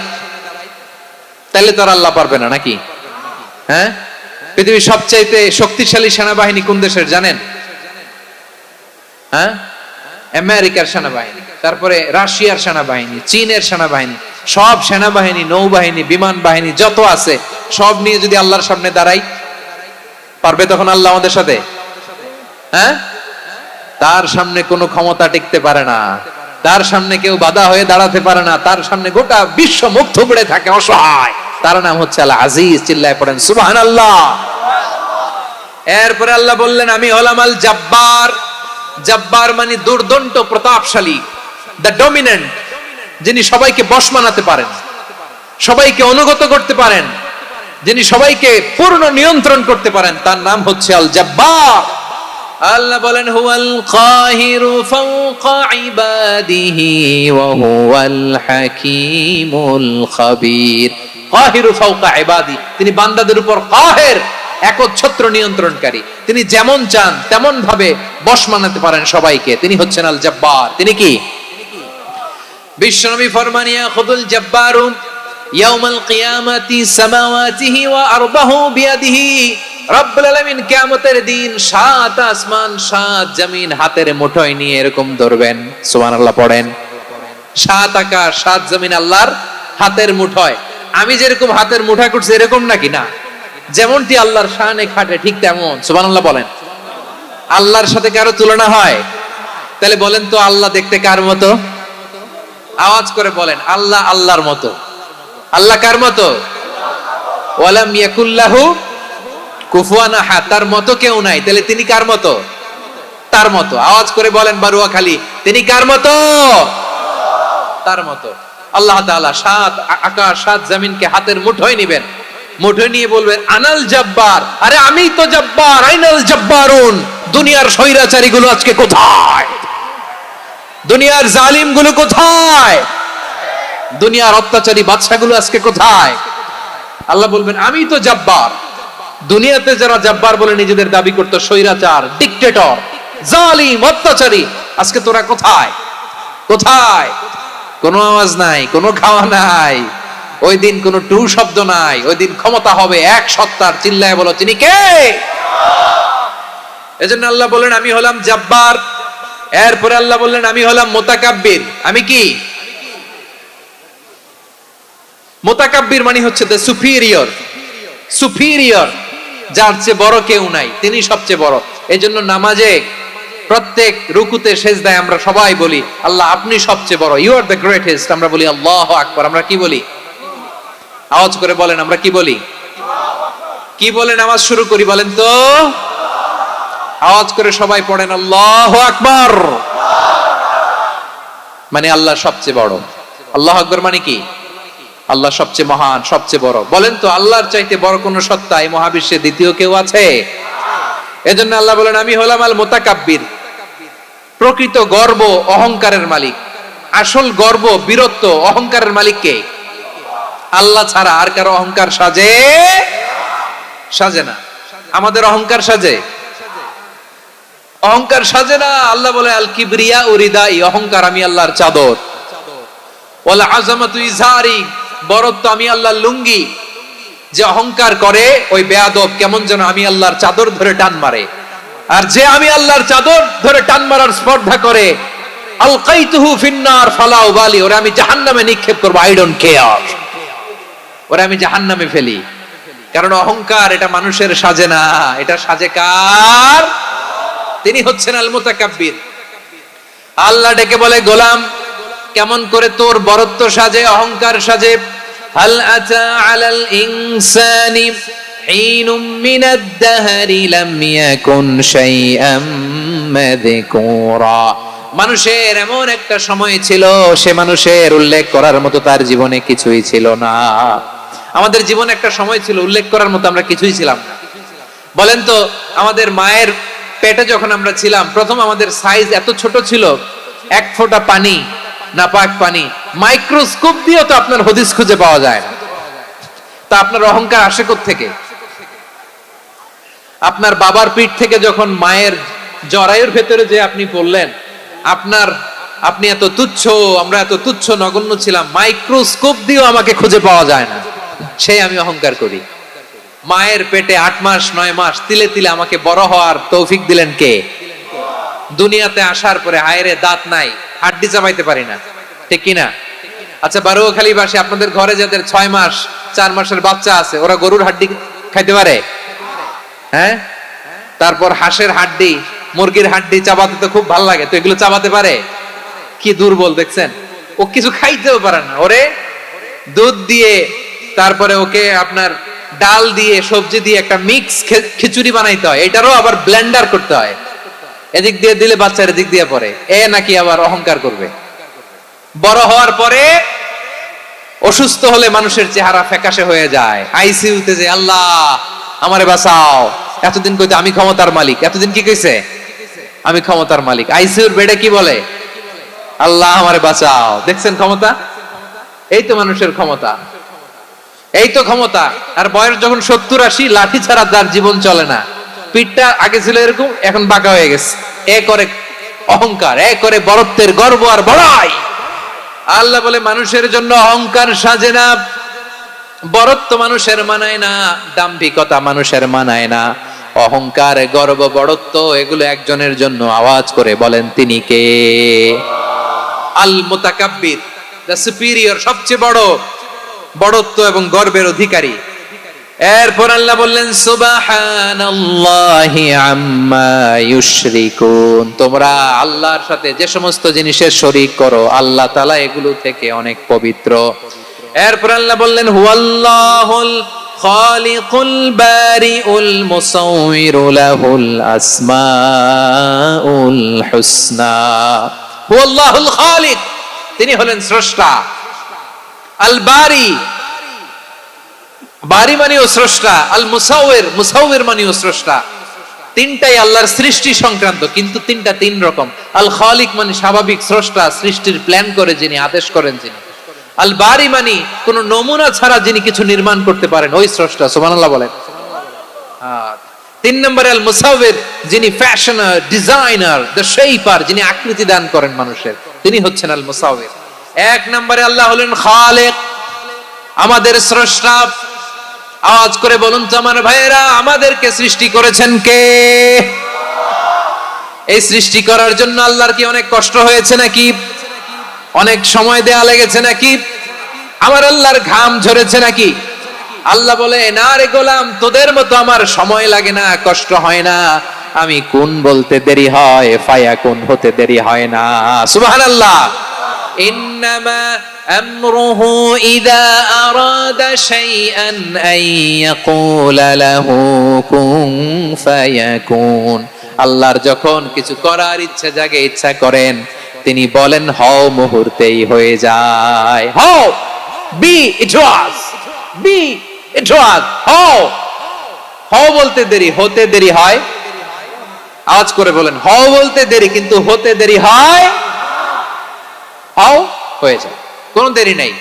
তাহলে তো আর আল্লাহ পারবে না নাকি? হ্যাঁ, পৃথিবীর সবচাইতে শক্তিশালী সেনাবাহিনী কোন দেশের জানেন? হ্যাঁ, আমেরিকার সেনাবাহিনী, তারপরে রাশিয়ার সেনাবাহিনী, চীনের সেনাবাহিনী, সব সেনাবাহিনী, নৌবাহিনী, বিমান বাহিনী যত আছে সব নিয়ে যদি আল্লাহর সামনে দাঁড়াই, পারবে তখন আল্লাহ আমাদের সাথে? হ্যাঁ, তার সামনে কোনো ক্ষমতা টিকতে পারে না, তার সামনে কেউ বাধা হয়ে দাঁড়াতে পারে না, তার সামনে গোটা বিশ্ব মুখ থুবড়ে থাকে, অসহায়। তার নাম হচ্ছে আল আজিজ। চিল্লায় পড়েন সুবহানাল্লাহ। এরপরে আল্লাহ বললেন আমি হলাম আল জব্বার। জব্বার মানে দুর্দন্ত, প্রতাপশালী, দ্য ডমিনেন্ট, যিনি সবাইকে বশ মানাতে পারেন, সবাইকে অনুগত করতে পারেন, যিনি সবাইকে পূর্ণ নিয়ন্ত্রণ করতে পারেন, তার নাম হচ্ছে আল জব্বার। আল্লাহ বলেন হুয়াল কাহিরু ফাওকা ইবাদিহি ওয়া হুয়াল হাকীমুল খাবীর। কাহিরু ফাওকা ইবাদি, তিনি বান্দাদের উপর কাহের, একচ্ছত্র নিয়ন্ত্রণকারী। তিনি যেমন চান তেমন ভাবে বশ মানাতে পারেন সবাইকে। তিনি হচ্ছেন আল জব্বার। তিনি কি? বিশ্বনবী ফরমান ইয়াখুদুল জব্বারু ইয়াউমাল কিয়ামাতি সামাওয়াতিহি ওয়া আরবাহু বিয়াদিহি। রব্বুল আলামিন কিয়ামতের দিন 7 আসমান 7 জমিন হাতের মুঠোয় নিয়ে এরকম ধরবেন। সুবহানাল্লাহ পড়েন। 7 আকাশ 7 জমিন আল্লাহর হাতের মুঠোয়। আমি যেরকম হাতের মুঠা করছি এরকম নাকি? না, যেমনটি আল্লাহর শানে খাটে ঠিক তেমন। সুবহানাল্লাহ বলেন। আল্লাহর সাথে কারো তুলনা হয়? তাহলে বলেন তো আল্লাহ দেখতে কার মতো? আওয়াজ করে বলেন আল্লাহ আল্লাহর মতো। আল্লাহ কার মতো? ওয়ালাম ইয়াকুল্লাহু কুফুয়ান আহাদ, তার মতো কেউ নাই। তাহলে তিনি কার মতো? তার মতো। আওয়াজ করে বলেন বারুয়াখালী, তিনি কার মতো? তার মতো। আল্লাহ তাআলা 7 আকাশ 7 জমিনকে হাতের মুঠোয় নেবেন, মুঠোয় নিয়ে বলবেন আনাল জব্বার। আরে আমি তো জব্বার। আইনাল জব্বারুন। দুনিয়ার স্বৈরাচারী গুলো আজকে কোথায়? দুনিয়ার জালিম গুলো কোথায়? দুনিয়ার অত্যাচারী বাদশা গুলো আজকে কোথায়? আল্লাহ বলবেন আমি তো জব্বার। দুনিয়াতে যারা জব্বার বলে নিজেদের দাবি করতো, স্বৈরাচার, ডিক্টেটর, জালিম, অত্যাচারী, আজকে তোরা কোথায়? কোথায়? কোনো আওয়াজ নাই, কোনো খাওয়া নাই, ওই দিন কোনো টু শব্দ নাই। ওই দিন ক্ষমতা হবে এক সত্তার। চিল্লায় বলো তিনি কে? এজন্য আল্লাহ বললেন আমি হলাম জব্বার। এরপরে আল্লাহ বললেন আমি হলাম মুতাকাব্বির। আমি কি? মুতাকাব্বির মানে হচ্ছে দ্য সুপিরিয়র। সুপিরিয়র, যার চেয়ে বড় কেউ নাই, তিনি সবচেয়ে বড়। এজন্য নামাজে প্রত্যেক রুকুতে সেজদায় আমরা সবাই বলি আল্লাহ আপনি সবচেয়ে বড়, ইউ আর দ্য গ্রেটেস্ট। আমরা বলি আল্লাহু আকবার। আমরা কি বলি? আওয়াজ করে বলেন আমরা কি বলি? কি বলে নামাজ শুরু করি বলেন তো? আওয়াজ করে সবাই পড়েন আল্লাহু আকবার। মানে আল্লাহ সবচেয়ে বড়। আল্লাহু আকবার মানে কি? আল্লাহ সবচেয়ে মহান, সবচেয়ে বড়। বলেন তো আল্লাহর চাইতে বড় কোন সত্তা এই মহাবিশ্বে দ্বিতীয় কেউ আছে? এজন্য আল্লাহ বলেন আমি হলাম আল মুতাকাব্বির, প্রকৃত গর্ব অহংকারের মালিক। আসল গর্ব বীরত্ব অহংকারের মালিক কে? আল্লাহ ছাড়া আর কারো অহংকার সাজে না। আমাদের অহংকার সাজে? অহংকার সাজে না। আল্লাহ বলে আল কিবরিয়া উরিদাই, অহংকার আমি আল্লাহর চাদর। ওয়াল আযামাতু ইজারি, বরত্ব আমি আল্লাহর লুঙ্গি। যে অহংকার করে ওই বেয়াদব কেমন যেন আমি আল্লাহর চাদর ধরে টান মারে। আর যে আমি আল্লাহর চাদর ধরে টান মারার স্পর্ধা করে, আলকাইতুহু ফিন্নার ফালা উবালি, ওরে আমি জাহান্নামে নিক্ষেপ করব, আই ডোন্ট কেয়ার, ওরে আমি জাহান্নামে ফেলি। কারণ অহংকার এটা মানুষের সাজে না, এটা সাজে কার? তিনি হচ্ছেন আল মুতাকাব্বির। আল্লাহ ডেকে বলে গোলাম কেমন করে তোর বরত্ব সাজে, অহংকার সাজে? হাল আতা আলাল ইনসানি হিনুম মিনাদ দাহরি লাম ইয়াকুন শাইআম মাযকুরা, মানুষের এমন একটা সময় ছিল সে মানুষের উল্লেখ করার মতো তার জীবনে কিছুই ছিল না। আমাদের জীবনে একটা সময় ছিল উল্লেখ করার মতো আমরা কিছুই ছিলাম না। বলেন তো, আমাদের মায়ের পেটে যখন আমরা ছিলাম প্রথম আমাদের সাইজ এত ছোট ছিল, এক ফোঁটা পানি, নাপাক পানি, মাইক্রোস্কোপ দিয়েও তো আপনার হদিস খুঁজে পাওয়া যায় না। তা আপনার অহংকার আসে কোত্থেকে? আপনার বাবার পিঠ থেকে যখন মায়ের জরায়ুর ভেতরে যে আপনি পড়লেন, আপনি এত তুচ্ছ, আমরা এত তুচ্ছ নগণ্য ছিলাম, মাইক্রোস্কোপ দিয়েও আমাকে খুঁজে পাওয়া যায় না, সেই আমি অহংকার করি। মায়ের পেটে 8 মাস 9 মাস তিলে তিলে আমাকে বড় হওয়ার তৌফিক দিলেন কে? দুনিয়াতে আসার পরে হায়রে দাঁত নাই, হাড্ডি চাবাইতে পারি না, ঠিক কিনা? আচ্ছা বারুখালীবাসী, আপনাদের ঘরে যাদের 6 মাস 4 মাসের বাচ্চা আছে, ওরা গরুর হাড্ডি খাইতে পারে? হ্যাঁ। তারপর হাঁসের হাড্ডি, মুরগির হাড্ডি চাবাতে তো খুব ভালো লাগে, তো এগুলো চাবাতে পারে? কি দুর্বল দেখছেন, ও কিছু খাইতেও পারে না। ওরে দুধ দিয়ে, তারপরে ওকে আপনার ডাল দিয়ে, সবজি দিয়ে একটা মিক্স খিচুড়ি বানাইতে হয়, এটারও আবার ব্লেন্ডার করতে হয়, এদিক দিয়ে দিলে বাচ্চার এদিক দিয়ে পড়ে। এ নাকি আবার অহংকার করবে। বড় হওয়ার পরে অসুস্থ হলে মানুষের চেহারা ফ্যাকাশে হয়ে যায়, আইসিইউতে যে আল্লাহ আমারে বাঁচাও, এতদিন কইতে আমি ক্ষমতার মালিক, এতদিন কি কইছে? আমি ক্ষমতার মালিক। আইসিইউর বেডে কি বলে? আল্লাহ আমারে বাঁচাও। দেখছেন ক্ষমতা? এই তো মানুষের ক্ষমতা, এই তো ক্ষমতা। আর বয়স যখন 70-80, লাঠি ছাড়া তার জীবন চলে না। পিঠটা আগে ছিল এরকম, এখন বাঁকা হয়ে গেছে। এ করে অহংকার, এ করে বরত্বের গর্ব আর বড়াই। আল্লাহ বলে মানুষের জন্য অহংকার সাজে না, বরত্ব মানুষের মানায় না, দাম্ভিকতা মানুষের মানায় না। অহংকার, গর্ব, বড়ত্ব এগুলো একজনের জন্য। আওয়াজ করে বলেন তিনি কে? আল মুতাকাব্বির, দ্য সুপিরিয়র, সবচেয়ে বড় বড়ত্ব এবং গর্বের অধিকারী। এরপর আল্লাহ বললেন সুবহানাল্লাহি আম্মা ইউশরিকুন, তোমরা আল্লাহর সাথে যে সমস্ত জিনিসের শরীক করো আল্লাহ তাআলা এগুলো থেকে অনেক পবিত্র। এরপর আল্লাহ বললেন হুয়াল্লাহুল খালিকুল বারিউল মুসাউবিরু লাহুল আসমাউল হুসনা। হুয়াল্লাহুল খালিক, তিনি হলেন স্রষ্টা। আল বারি, বারি মানেও স্রষ্টা। আল মুসাউবির, মুসাউবির মানেও স্রষ্টা। তিনটাই আল্লাহর সৃষ্টি সংক্রান্ত, কিন্তু তিনটা তিন রকম। আল খালিক মানে স্বাভাবিক স্রষ্টা, সৃষ্টির প্ল্যান করে যিনি, আদেশ করেন যিনি। আল বারি মানে কোন নমুনা ছাড়া যিনি কিছু নির্মাণ করতে পারেন, ওই স্রষ্টা। সুবহানাল্লাহ বলেন। 3 নম্বরে আল মুসাউবির, যিনি ফ্যাশনার, ডিজাইনার, দ্য শেপার, যিনি আকৃতি দান করেন মানুষের, তিনি হচ্ছেন আল মুসাউবির। 1 নম্বরে আল্লাহ হলেন খালিক, আমাদের স্রষ্টা। আওয়াজ করে বলুন তো আমার ভাইয়েরা, আমাদেরকে সৃষ্টি করেছেন কে? এই সৃষ্টি করার জন্য আল্লাহর কি অনেক কষ্ট হয়েছে নাকি? অনেক সময় দেয়া লেগেছে নাকি? আমার আল্লাহর ঘাম ঝরেছে নাকি? আল্লাহ বলে না রে গোলাম, তোদের মতো আমার সময় লাগে না, কষ্ট হয় না। আমি কোন বলতে দেরি হয়, ফায়াকুন হতে দেরি হয় না। সুবহানাল্লাহ। ইন্নামা আমরুহু ইযা আরাদা শাইআন আন ইয়াকুলা লাহু কুন ফায়াকুন। আল্লাহর যখন কিছু করার ইচ্ছা জাগে, ইচ্ছা করেন, তিনি বলেন হও, মুহূর্তেই হয়ে যায়। হও, বি ইট ওয়াজ, বি ইট ওয়াজ। হও, হও বলতে দেরি, হতে দেরি হয় আওয়াজ করে বলেন, হও বলতে দেরি, কিন্তু হতে দেরি হয়, হও হয়ে যায়, কোনো দেরি নাই।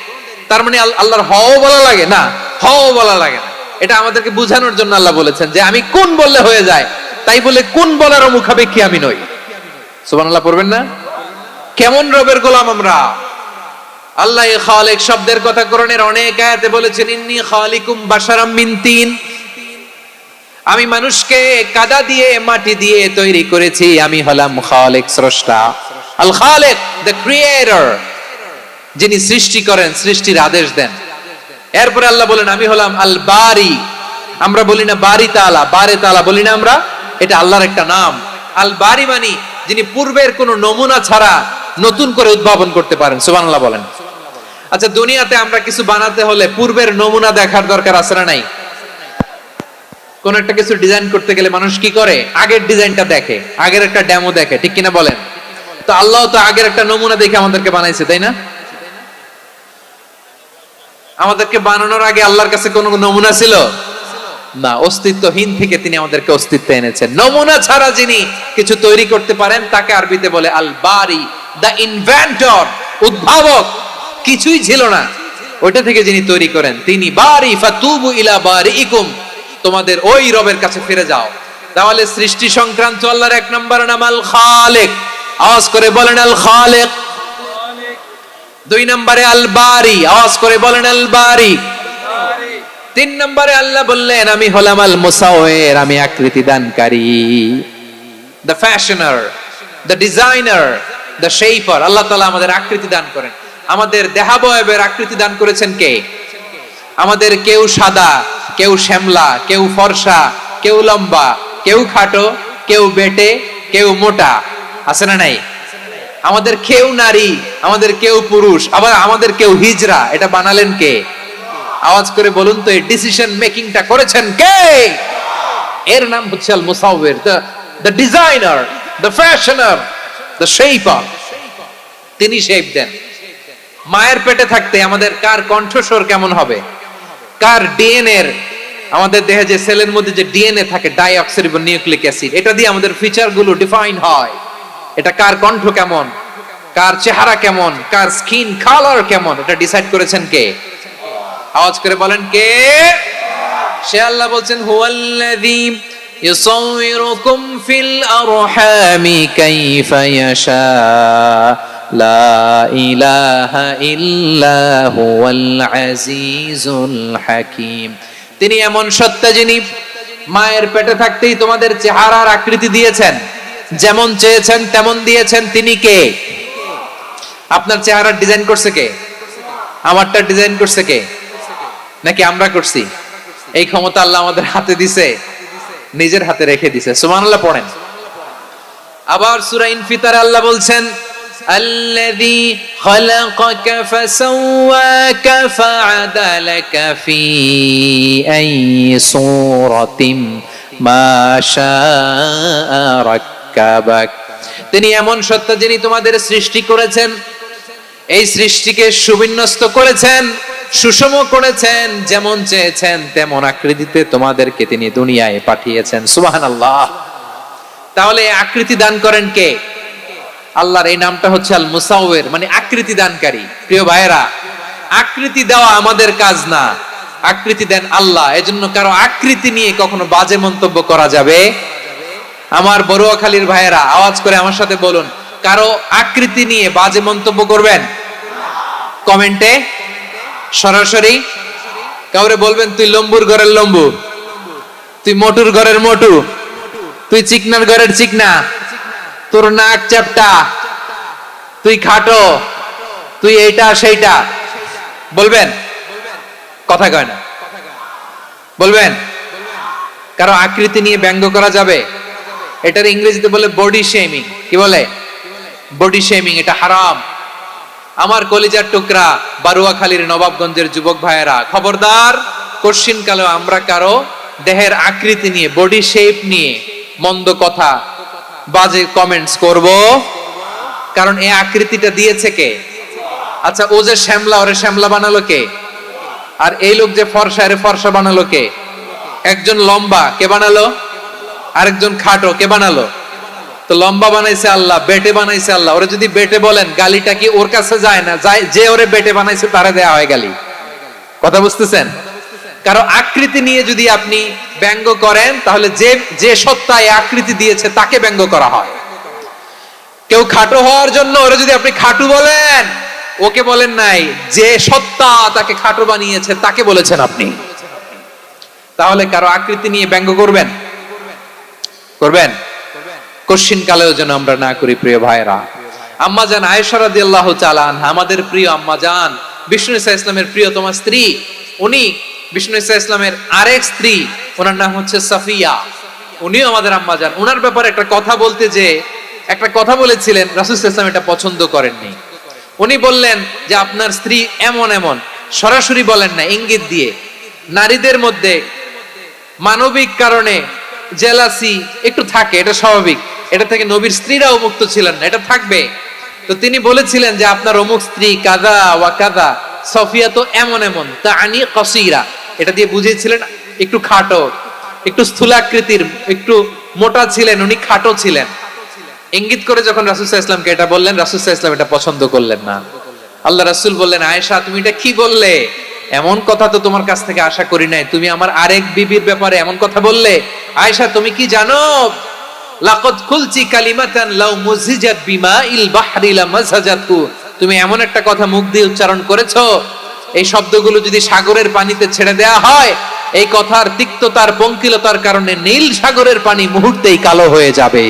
তার মানে আল্লাহর হও বলা লাগে না, হও বলা লাগে না। এটা আমাদেরকে বুঝানোর জন্য আল্লাহ বলেছেন যে আমি কোন বললে হয়ে যায়, তাই বলে কোন বলার মুখাপেক্ষী আমি নই। সুবহানাল্লাহ পড়বেন না? কেমন রবের গোলাম আমরা! আল্লাহ খালিক শব্দের কথা কোরআনের অনেক আয়াতে বলেছেন, ইন্নী খালিকুম বাশারাম মিন তিন, আমি মানুষকে কাদা দিয়ে মাটি দিয়ে তৈরি করেছি, আমি হলাম খালিক, স্রষ্টা। আল খালিক, দ্য ক্রিয়েটর, যিনি সৃষ্টি করেন, সৃষ্টির আদেশ দেন। এরপরে আল্লাহ বলেন আমি হলাম আল বারি। আমরা বলি না বারি তাআলা, বারে তাআলা বলি না আমরা, এটা আল্লাহর একটা নাম। আল বারি মানে যিনি পূর্বের কোন নমুনা ছাড়া নতুন করে উদ্ভাবন করতে পারেন। সুবহানাল্লাহ বলেন। আচ্ছা, দুনিয়াতে আমরা কিছু বানাতে হলে পূর্বের নমুনা দেখার দরকার আছে না নাই? কোন একটা কিছু ডিজাইন করতে গেলে মানুষ কি করে? আগের ডিজাইনটা দেখে, আগের একটা ডেমো দেখে, ঠিক কিনা বলেন? তো আল্লাহ তো আগের একটা নমুনা দেখে আমাদেরকে বানাইছে, তাই না? আমাদেরকে বানানোর আগে আল্লাহর কাছে কোনো নমুনা ছিল না, অস্তিত্বহীন থেকে তিনি আমাদেরকে অস্তিত্বে এনেছেন। নমুনা ছাড়া যিনি কিছু তৈরি করতে পারেন তাকে আরবিতে বলে আল বারি, দা ইনভেন্টর, উদ্ভাবক। কিছুই ছিল না, ওইটা থেকে যিনি তৈরি করেন তিনি বারি। ফাতুবু ইলা বারিইকুম, তোমাদের ওই রবের কাছে ফিরে যাও। তাহলে সৃষ্টি সংক্রান্ত আল্লাহর এক নম্বর নাম আল খালিক। আওয়াজ করে বলেন আল খালিক। দুই নম্বরে আল বারি, আওয়াজ করে বলেন আল বারি। তিন নম্বরে আল্লাহ বললেন আমি হলাম আল মুসাওয়ির, আমি আকৃতি দানকারী, the fashioner, the designer, the shaper. Allah তাআলা আমাদের আকৃতি দান করেন। আমাদের দেহাবয়বের আকৃতি দান করেছেন কে? আমাদের কেউ সাদা, কেউ শ্যামলা, কেউ ফর্সা, কেউ লম্বা, কেউ খাটো, কেউ বেটে, কেউ মোটা, আছে না নাই? আমাদের কেউ নারী, আমাদের কেউ পুরুষ, আবার আমাদের কেউ হিজড়া। এটা বানালেন কে? আওয়াজ করে বলুন তো, এই ডিসিশন মেকিংটা করেছেন কে? এর নাম হচ্ছে আল মুসাওয়ির, the designer, the fashioner, the shaper. তিনি শেপ দেন। মায়ের পেটে থাকতে আমাদের কার কণ্ঠস্বর কেমন হবে, কার ডিএনএ, আমাদের দেহে যে সেলের মধ্যে যে ডিএনএ থাকে, ডাইঅক্সিরিবো নিউক্লিক অ্যাসিড, এটা দিয়ে আমাদের ফিচার গুলো ডিফাইন হয়। এটা কার কণ্ঠ কেমন, কার চেহারা কেমন, কার স্কিন কালার কেমন, এটা ডিসাইড করেছেন কে? আওয়াজ করে বলেন কে? সে আল্লাহ বলছেন হুয়াল্লাযী ইউসাউইরুকুম ফিল আরহামি কাইফা ইয়াশা লা ইলাহা ইল্লা হুয়াল আজিজুল হাকীম। তিনি এমন সত্তা যিনি মায়ের পেটে থাকতেই তোমাদের চেহারার আকৃতি দিয়েছেন, যেমন চেয়েছেন তেমন দিয়েছেন। তিনি কে? আপনার চেহারার ডিজাইন করছে কে? আমারটা ডিজাইন করছে কে? নাকি আমরা করছি? এই ক্ষমতা আল্লাহ আমাদের হাতে দিছে, নিজের হাতে রেখে দিছে। সুবহানাল্লাহ পড়েন। আবার সূরা ইনফিতার আল্লাহ বলছেন আল্লাযী খালাকাকা ফাসাওয়াকা ফাআদালাকা ফি আইয়ি সূরাতিন মা শাআ রাক্কাবাক। তিনি এমন সত্তা যিনি তোমাদের সৃষ্টি করেছেন, এই সৃষ্টিকে সুবিন্যস্ত করেছেন, সুষম করেছেন, যেমন চেয়েছেন তেমন আকৃতিতে তোমাদেরকে তিনি দুনিয়ায় পাঠিয়েছেন। সুবহানাল্লাহ। তাহলে আকৃতি দান করেন কে? আল্লাহর এই নামটা হচ্ছে আল মুসাওয়ির, মানে আকৃতি দানকারী। প্রিয় ভাইয়েরা, আকৃতি দেওয়া আমাদের কাজ না, আকৃতি দেন আল্লাহ। এজন্য কারো আকৃতি নিয়ে কখনো বাজে মন্তব্য করা যাবে? আমার বড়ুয়াখালীর ভাইয়েরা আওয়াজ করে আমার সাথে বলুন, কারো আকৃতি নিয়ে বাজে মন্তব্য করবেন? কমেন্টে সরাসরি কাউরে বলবেন তুই লম্বুর ঘরের লম্বু, তুই মোটুর ঘরের মোটু, তুই চিকনার ঘরের চিকনা, তোর নাক চ্যাপটা, তুই খাটো, তুই এইটা সেইটা বলবেন? কথা কয় না, বলবেন? কারো আকৃতি নিয়ে ব্যঙ্গ করা যাবে? এটার ইংরেজিতে বলে বডি শেমিং। কি বলে? Body shaming. এটা হারাম। আমার কলিজার টুকরা বারুয়াখালীর নবাবগঞ্জের যুবক ভাইয়েরা, খবরদার, কোশ্চিন কালেও আমরা কারো দেহের আকৃতি নিয়ে, বডি শেপ নিয়ে মন্দ কথা, বাজে কমেন্টস করব? কারণ এই আকৃতিটা দিয়েছে কে? আচ্ছা, ও যে শ্যামলা, ওরে শ্যামলা বানালো কে? আর এই লোক যে ফর্সা, এর ফর্সা বানালো কে? একজন লম্বা, কে বানালো? আরেকজন খাটো, কে বানালো? তো লম্বা বানাইছে আল্লাহ, বেটে বানাইছে আল্লাহ। ওরে যদি বেটে বলেন, গালিটা কি ওর কাছে যায় না? যায়। যে ওরে বেটে বানাইছে তারে দেয়া হয় গালি। কথা বুঝতেছেন? কারো আকৃতি নিয়ে যদি আপনি ব্যঙ্গ করেন, তাহলে যে যে সত্তা এই আকৃতি দিয়েছে তাকে ব্যঙ্গ করা হয়। কেউ খাটো হওয়ার জন্য ওরে যদি আপনি খাটু বলেন, ওকে বলেন নাই, যে সত্তা তাকে খাটো বানিয়েছে তাকে বলেছেন আপনি। তাহলে কারো আকৃতি নিয়ে ব্যঙ্গ করবেন? করবেন? কোশ্চিন কালেও যেন আমরা না করি প্রিয় ভাইরা। আম্মা জান আয়েশা রাদিয়াল্লাহু তাআলা আনহা, আমাদের প্রিয় আম্মা জান, বিষ্ণু ইসা ইসলামের প্রিয়তমা স্ত্রী। উনি বিষ্ণু ইসা ইসলামের আরেক স্ত্রী, ওনার নাম হচ্ছে সাফিয়া। উনিও আমাদের আম্মা জান। ওনার ব্যাপারে একটা কথা বলতে যে একটা কথা বলেছিলেন, রাসূল সাল্লাল্লাহু আলাইহি ওয়াসাল্লাম এটা পছন্দ করেননি। উনি বললেন যে আপনার স্ত্রী এমন এমন, সরাসরি বলেন না, ইঙ্গিত দিয়ে। নারীদের মধ্যে মানবিক কারণে জেলাসি একটু থাকে, এটা স্বাভাবিক। এটা থেকে নবীর স্ত্রীরাও মুক্ত ছিলেন না, এটা থাকবে। তো তিনি বলেছিলেন যে আপনার অমুক স্ত্রী কাদা ওয়া কাদা, সফিয়া তো এমন এমন, তা আনি কসিরা, এটা দিয়ে বুঝিয়েছিলেন একটু খাটো, একটু স্থূলাকৃতির, একটু মোটা ছিলেন, উনি খাটো ছিলেন। ইঙ্গিত করে যখন রাসূল সাল্লাল্লাহু আলাইহি ওয়াসাল্লামকে এটা বললেন, রাসূল সাল্লাল্লাহু আলাইহি ওয়াসাল্লাম এটা পছন্দ করলেন না। আল্লাহ রাসূল বললেন, আয়েশা তুমি এটা কি বললে? এমন কথা তো তোমার কাছ থেকে আশা করি নাই। তুমি আমার আরেক বিবির ব্যাপারে এমন কথা বললে। আয়েশা তুমি কি জানো, লাকাদ কুলতি কালিমাতান লাউ মুজিজাত বিমাইল বাহরি লামাজাজাতু, তুমি এমন একটা কথা মুখ দিয়ে উচ্চারণ করেছো, এই শব্দগুলো যদি সাগরের পানিতে ছেড়ে দেয়া হয়, এই কথার তিক্ততার পঙ্কিলতার কারণে নীল সাগরের পানি মুহূর্তেই কালো হয়ে যাবে।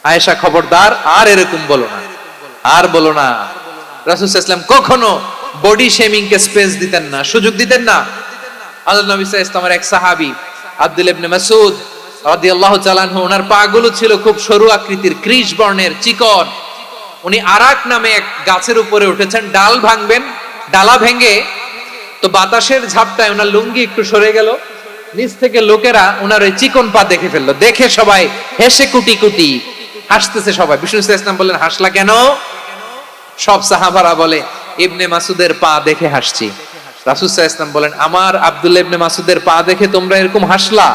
আয়েশা খবরদার, আর এরকম বলো না, আর বলো না। রাসূল সাল্লাল্লাহু আলাইহি ওয়াসাল্লাম কখনো বডি শেমিং কে স্পেস দিতেন না, সুযোগ দিতেন না। আল্লাহ নবী সাল্লাল্লাহু আলাইহি ওয়াসাল্লামের এক সাহাবী আব্দুল ইবনে মাসউদ রাদিয়াল্লাহু তাআলা আনহু, ওনার পাগুলো ছিল খুব সরু আকৃতির, কৃষ বর্ণের, চিকন। উনি আরাক নামে এক গাছের উপরে উঠেছেন, ডাল ভাঙবেন, ডালা ভেঙে তো বাতাসের ঝাপটায় ওনার লুঙ্গি একটু সরে গেল, নিচ থেকে লোকেরা ওনার ওই চিকন পা দেখে ফেললো। দেখে সবাই হেসে কুটি কুটি হাসতেছে সবাই। বিষ্ণু সাল্লাল্লাহু আলাইহি ওয়াসাল্লাম বললেন, হাসলা কেন? সব সাহাবারা বলে, ইবনে মাসুদের পা দেখে হাসছি। রাসূল সাল্লাল্লাহু আলাইহি ওয়াসাল্লাম বলেন, আমার আব্দুল্লাহ ইবনে মাসুদের পা দেখে তোমরা এরকম হাসলা,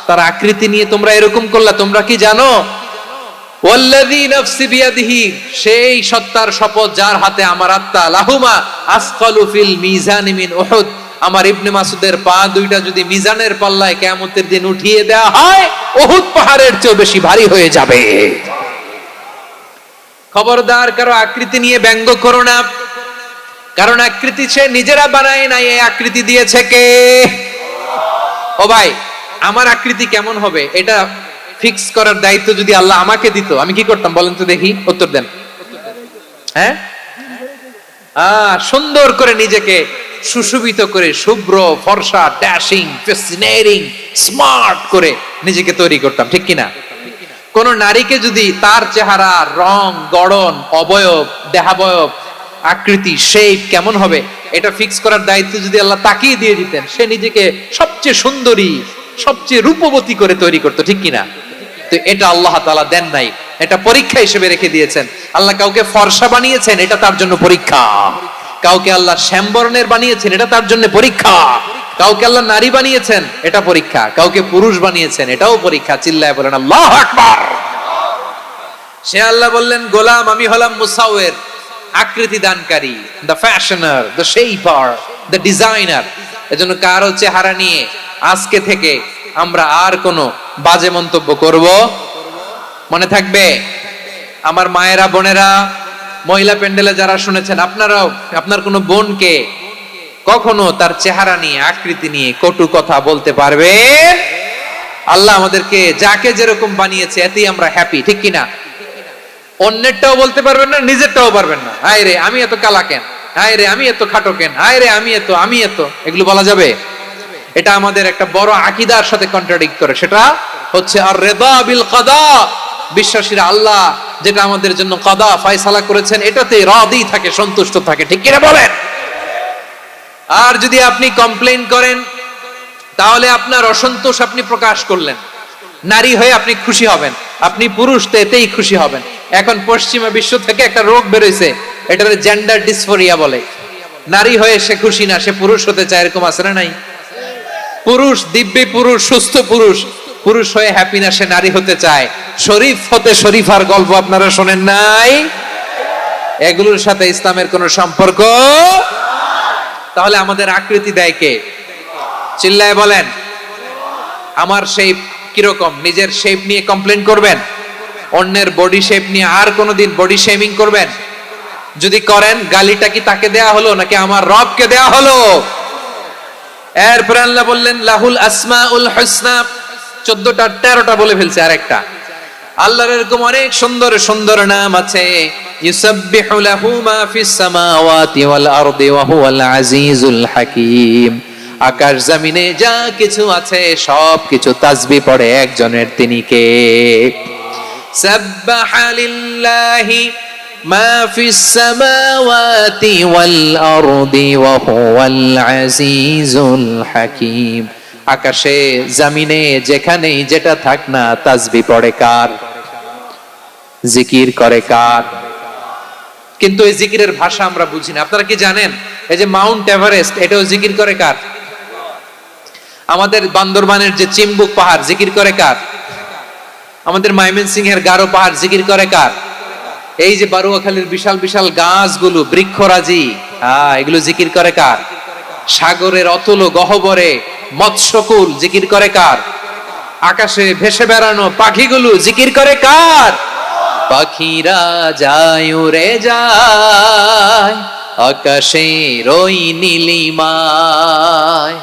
তার আকৃতি নিয়ে তোমরা এরকম করলা, তোমরা কি জানো? ওয়াল্লাযী নাফসি বিয়াদিহি, সেই সত্তার শপথ যার হাতে আমার আত্মা, লাহুমা আসকালু ফিল মিজানি মিন উহুদ, আমার ইবনে মাসুদের পা দুইটা যদি মিজানের পাল্লায় কিয়ামতের দিন উঠিয়ে দেয়া হয়, উহুদ পাহাড়ের চেয়ে বেশি ভারী হয়ে যাবে। খবরদার কারো আকৃতি নিয়ে ব্যঙ্গ করো না, কারণ আকৃতি সে নিজেরা বানায় নাই, এই আকৃতি দিয়েছে কে? ও ভাই, আমার আকৃতি কেমন হবে এটা ফিক্স করার দায়িত্ব যদি আল্লাহ আমাকে দিত, আমি কি করতাম বলেন তো দেখি, উত্তর দেন। হ্যাঁ, সুন্দর করে নিজেকে সুশোভিত করে, শুভ্র ফর্সা, ড্যাশিং, ফ্যাসিনেটিং, স্মার্ট করে নিজেকে তৈরি করতাম, ঠিক কিনা? কোন নারীকে যদি তার চেহারা, রং, গড়ন, অবয়ব, দেহাবয়ব, আকৃতি, শেপ কেমন হবে এটা ফিক্স করার দায়িত্ব যদি আল্লাহ তাকিয়ে দিয়ে দিতেন, সে নিজেকে সবচেয়ে সুন্দরী, সবচেয়ে রূপবতী করে তৈরি করতো, ঠিক কিনা? তো এটা আল্লাহ তাআলা দেন নাই, এটা পরীক্ষা হিসেবে রেখে দিয়েছেন। আল্লাহ কাউকে ফর্সা বানিয়েছেন, এটা তার জন্য পরীক্ষা। কাউকে আল্লাহ শ্যামবর্ণের বানিয়েছেন, এটা তার জন্য পরীক্ষা। কাউকে আল্লাহ নারী বানিয়েছেন, এটা পরীক্ষা। কাউকে পুরুষ বানিয়েছেন, এটাও পরীক্ষা। চিল্লায় বলেন আল্লাহু আকবার। সে আল্লাহ বললেন, গোলাম আমি হলাম মুসাওয়ির, আকৃতি দানকারী, the fashioner, the shaper, the designer. এজন্য কারো চেহারা নিয়ে আজকে থেকে আমরা আর কোনো বাজে মন্তব্য করব মনে থাকবে। আমার মায়েরা, বোনেরা, মহিলা প্যান্ডেলে যারা শুনেছেন, আপনারাও আপনার কোনো বোনকে কখনো তার চেহারা নিয়ে, আকৃতি নিয়ে কটু কথা বলতে পারবেন? আল্লাহ আমাদেরকে যাকে যেরকম বানিয়েছে এতেই আমরা হ্যাপি, ঠিক কিনা? অন্যেরটাও বলতে পারবেন না, নিজেরটাও পারবেন না। হায় রে আমি এত কালা কেন, হায় রে আমি এত খাটো কেন, হায় রে আমি এত, এগুলো বলা যাবে? এটা আমাদের একটা বড় আকীদার সাথে কন্ট্রাডিক্ট করে। সেটা হচ্ছে আর রিদা বিল কাদা, বিশ্বাসীরা আল্লাহ যেটা আমাদের জন্য কাদা ফয়সালা করেছেন এটাতে রাদি থাকে, সন্তুষ্ট থাকে, ঠিক কিনা বলেন? আর যদি আপনি কমপ্লেইন করেন তাহলে আপনার অসন্তোষ আপনি প্রকাশ করলেন। নারী হয়ে আপনি খুশি হবেন, আপনি পুরুষ তো এতেই খুশি হবেন। এখন পশ্চিমা বিশ্ব থেকে একটা রোগ বেরোইছে, এটাকে জেন্ডার ডিসফোরিয়া বলে। নারী হয়ে সে খুশি না, সে পুরুষ হতে চায়, এরকম আছে না নাই? পুরুষ, দিব্যি পুরুষ, সুস্থ পুরুষ, পুরুষ হয়ে হ্যাপি না, সে নারী হতে চায়। শরীফ হতে শরীফার গল্প আপনারা শোনেন নাই? এগুলোর সাথে ইসলামের কোনো সম্পর্ক। তাহলে আমাদের আকৃতি দেয় কে? চিল্লায় বলেন। আমার শেপ কিরকম, নিজের শেপ নিয়ে কমপ্লেন করবেন? অন্যের বডি শেপ নিয়ে আর কোনোদিন বডি শেমিং করবেন? যদি করেন, গালিটা কি তাকে দেয়া হলো নাকি আমার রবকে দেয়া হলো? এরপর আল্লাহ বললেন লাহুল আসমাউল হুসনা, 14টা 13টা বলে ফেলছে আরেকটা। আল্লাহর এরকম অনেক সুন্দর সুন্দর নাম আছে। ইউসাব্বিহু লাহু মা ফিস সামাওয়াতি ওয়াল আরদি ওয়া হুয়াল আজিজুল হাকীম। আকাশ জমিনে যা কিছু আছে সব কিছু তাসবিহ পড়ে একজনের, তিনি কে? সাব্বাহা লিল্লাহি মা ফিস সামাওয়াতি ওয়াল আরদি ওয়া হুয়াল আজিজুল হাকীম। আকাশে জমিনে যেখানেই যেটা থাক না, তাসবিহ পড়ে কার? জিকির করে কার? কিন্তু এই জিকিরের ভাষা আমরা বুঝি না। আপনারা কি জানেন এই যে মাউন্ট এভারেস্ট, এটাও জিকির করে কার? আমাদের বান্দরবানের যে চিম্বুক পাহাড়, জিকির করে কার? আমাদের ময়মনসিংহের গারো পাহাড়, জিকির করে কার? এই যে বারুয়াখালীর বিশাল বিশাল গাছগুলো, বৃক্ষরাজি, এগুলো জিকির করে কার? সাগরের অতল গহ্বরে মৎস্যকুল, জিকির করে কার? আকাশে ভেসে বেড়ানো পাখিগুলো, জিকির করে কার? পাখিরা যায় উড়ে যায় আকাশের ওই নীলিমায়,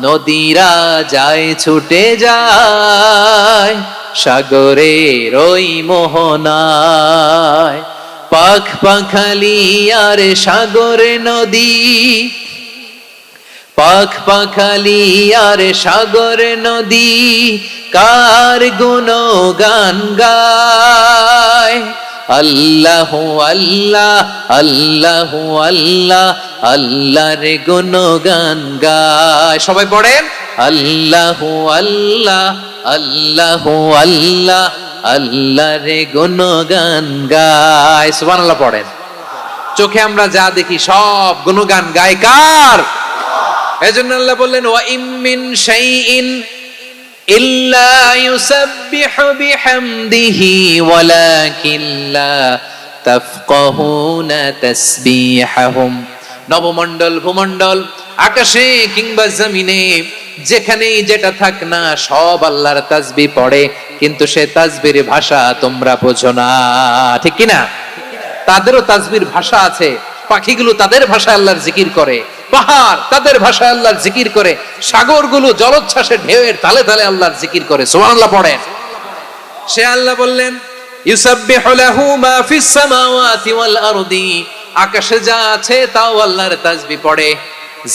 নদীরা যায় ছুটে যায় সাগরের ওই মোহনায়। পাখ পাখালি আর সাগরে নদী, পাখ পাখালি আর সাগর নদী, কার গুণগান গায়? আল্লাহ আল্লাহ আল্লাহ আল্লাহ, আল্লাহর গুণগান গায়। সবাই পড়েন আল্লাহ আল্লাহ আল্লাহ আল্লাহ, আল্লাহর গুণগান গায়। সুবহানাল্লাহ পড়েন। চোখে আমরা যা দেখি সব গুণগান গায় কার? এজন্য আল্লাহ বললেন ওয়া ইম মিন শাইইন ইল্লা ইউসাব্বিহু বিহামদিহি ওয়ালাকিন লা তাফকাহুনা তাসবিহাহুম। নবমণ্ডল, ভূমণ্ডল, আকাশে কিংবা জমিনে যেখানেই যেটা থাক না, সব আল্লাহর তাসবিহ পড়ে, কিন্তু সে তাসবিহর ভাষা তোমরা বোঝো না, ঠিক কি না? তাদেরও তাসবিহর ভাষা আছে। পাখিগুলো তাদের ভাষায় আল্লাহর জিকির করে, পাহাড় তাদের ভাষায় আল্লাহর জিকির করে, সাগরগুলো জলোচ্ছ্বাসের ঢেউয়ের তালে তালে আল্লাহর জিকির করে। সুবহানাল্লাহ পড়েন। সে আল্লাহ বললেন ইউসাব্বিহু লাহু মা ফিস সামাওয়াতি ওয়াল আরদি, আকাশে যা আছে তাও আল্লাহর তাসবিহ পড়ে,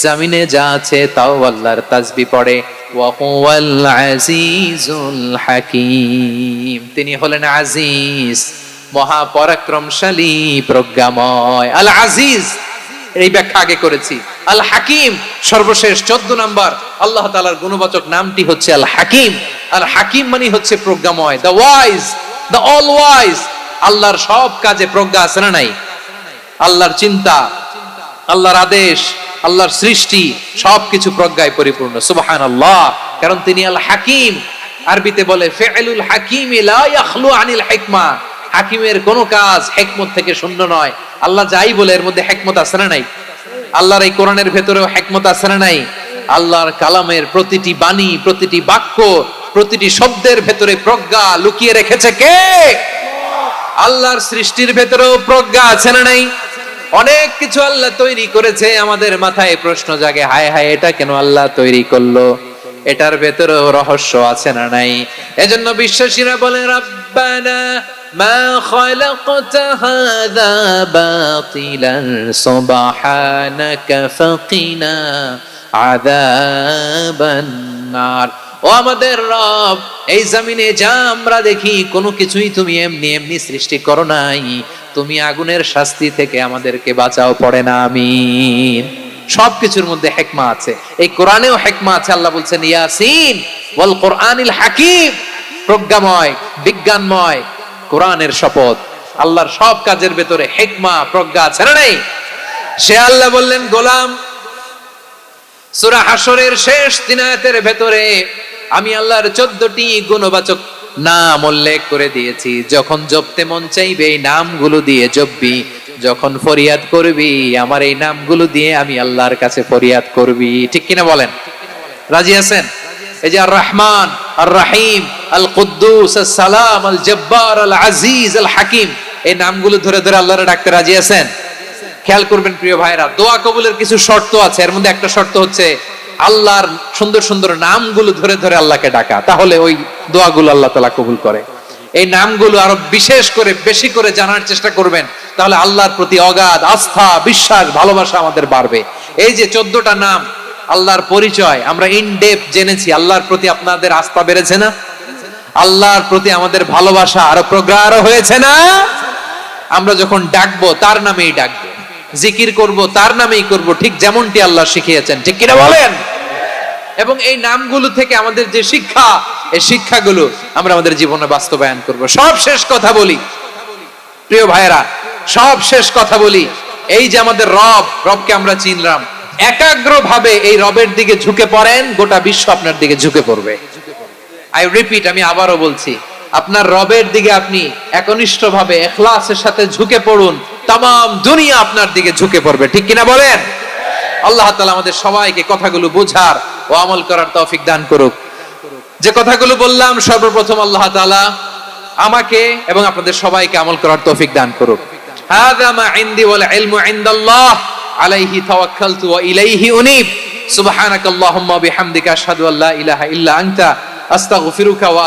জমিনে যা আছে তাও আল্লাহর তাসবিহ পড়ে। ওয়া হুয়াল আজিজুল হাকীম, তিনি হলেন আজিজ, মহাপরাক্রমশালী, প্রজ্ঞাময়। আল আজিজ, এই ব্যাখ্যা আগে করেছি। আল হাকিম, সর্বশেষ 14 নাম্বার আল্লাহ তাআলার গুণবাচক নামটি হচ্ছে আল হাকিম। আল হাকিম মানে হচ্ছে প্রজ্ঞাময়, the wise, the all wise. আল্লাহর সব কাজে প্রজ্ঞা আছে না নাই? আল্লাহর চিন্তা, আল্লাহর আদেশ, আল্লাহর সৃষ্টি সবকিছু প্রজ্ঞায় পরিপূর্ণ। সুবহানাল্লাহ, কারণ তিনি আল হাকিম। আরবিতে বলে ফিআলুল হাকিমি লা ইয়াখলু আনিল হিকমা, হাকিমের কোন কাজ হিকমত থেকে শূন্য নয়। আল্লাহ যাই বলে এর মধ্যে হিকমত আছে না নাই? আল্লাহর এই কোরআনের ভেতরেও হিকমত আছে না নাই? আল্লাহর কালামের প্রতিটি বাণী, প্রতিটি বাক্য, প্রতিটি শব্দের ভেতরে প্রজ্ঞা লুকিয়ে রেখেছে কে? আল্লাহর সৃষ্টির ভেতরেও প্রজ্ঞা আছে না নাই? অনেক কিছু আল্লাহ তৈরি করেছে, আমাদের মাথায় প্রশ্ন জাগে, হায় হায় এটা কেন আল্লাহ তৈরি করলো? এটার ভেতরেও রহস্য আছে না নাই? এজন্য বিশ্বাসীরা বলে রব্বানা মা খালাকতা হাযা বাতিলান সুবহানাকা ফাকিনা আযাবান নার। ও আমাদের রব, এই জমিনে যা আমরা দেখি কোনো কিছুই তুমি এমনি এমনি সৃষ্টি করো নাই, তুমি আগুনের শাস্তি থেকে আমাদেরকে বাঁচাও, পড়ে না আমিন। সবকিছুর মধ্যে হিকমা আছে, এই কোরআনেও হিকমা আছে। আল্লাহ বলছেন ইয়াসিন ওয়াল কোরআনিল হাকিম, প্রজ্ঞাময়, বিজ্ঞানময় কোরআনের শপথ। আল্লাহর সব কাজের ভেতরে হিকমা, প্রজ্ঞা আছে না নাই? সে আল্লাহ বললেন গোলাম, সূরা হাশরের শেষ 3 আয়াতের ভেতরে আমি আল্লাহর 14টি গুণবাচক নাম উল্লেখ করে দিয়েছি। যখন জপতে মন চাইবে এই নামগুলো দিয়ে জপবি, যখন ফরিয়াদ করবি আমার এই নামগুলো দিয়ে আমি আল্লাহর কাছে ফরিয়াদ করবি। ঠিক কিনা বলেন? রাজি আছেন? এই যে আর রহমান, আর রাহিম, আল কুদ্দুস, আস সালাম, আল জব্বার, আল আজিজ, আল হাকিম, এই নামগুলো ধরে ধরে আল্লাহরে ডাকতে রাজি আছেন? খেয়াল করবেন প্রিয় ভাইরা, দোয়া কবুলের কিছু শর্ত আছে। এর মধ্যে একটা শর্ত হচ্ছে আল্লাহর সুন্দর সুন্দর নামগুলো ধরে ধরে আল্লাহকে ডাকা, তাহলে ওই দোয়াগুলো আল্লাহ তাআলা কবুল করে। এই নামগুলো আরো বিশেষ করে বেশি করে জানার চেষ্টা করবেন, তাহলে আল্লাহর প্রতি অগাধ আস্থা, বিশ্বাস, ভালোবাসা আমাদের বাড়বে। এই যে 14টা নাম আল্লাহর পরিচয় আমরা ইন ডেপথ জেনেছি, আল্লাহর প্রতি আপনাদের আস্থা বেড়েছে না? আল্লাহর প্রতি আমাদের ভালোবাসা আরো প্রগাঢ় হয়েছে না? আমরা যখন ডাকবো তার নামেই ডাকবো, জিকির করব তার নামেই করব, ঠিক যেমনটি আল্লাহ শিখিয়েছেন। ঠিক কিনা বলেন? এবং এই নামগুলো থেকে আমাদের যে শিক্ষা, এই শিক্ষাগুলো আমরা আমাদের জীবনে বাস্তবায়ন করব। সব শেষ কথা বলি প্রিয় ভাইরা, সব শেষ কথা বলি, এই যে আমাদের রবকে আমরা চিনলাম, একাগ্রভাবে এই রবের দিকে ঝুঁকে পড়েন, গোটা বিশ্ব আপনার দিকে ঝুঁকে পড়বে। আই রিপিট, আমি আবারও বলছি, আপনার রবের দিকে আপনি একনিষ্ঠভাবে ইখলাসের সাথে ঝুঁকে পড়ুন, তামাম দুনিয়া আপনার দিকে ঝুঁকে পড়বে। ঠিক কিনা বলেন? আল্লাহ তাআলা আমাদের সবাইকে কথাগুলো বোঝার ও আমল করার তৌফিক দান করুক। যে কথাগুলো বললাম, সর্বপ্রথম আল্লাহ তাআলা আমাকে এবং আপনাদের সবাইকে আমল করার তৌফিক দান করুক। হাযা মা ইনদি ওয়াল ইলমু ইনদাল্লাহ আলাইহি তাওয়াক্কালতু ওয়া ইলাইহি উনীব। সুবহানাকাল্লাহুম্মা বিহামদিকা আশহাদু আল্লা ইলাহা ইল্লা আনতা আস্তাগফিরুকা ওয়া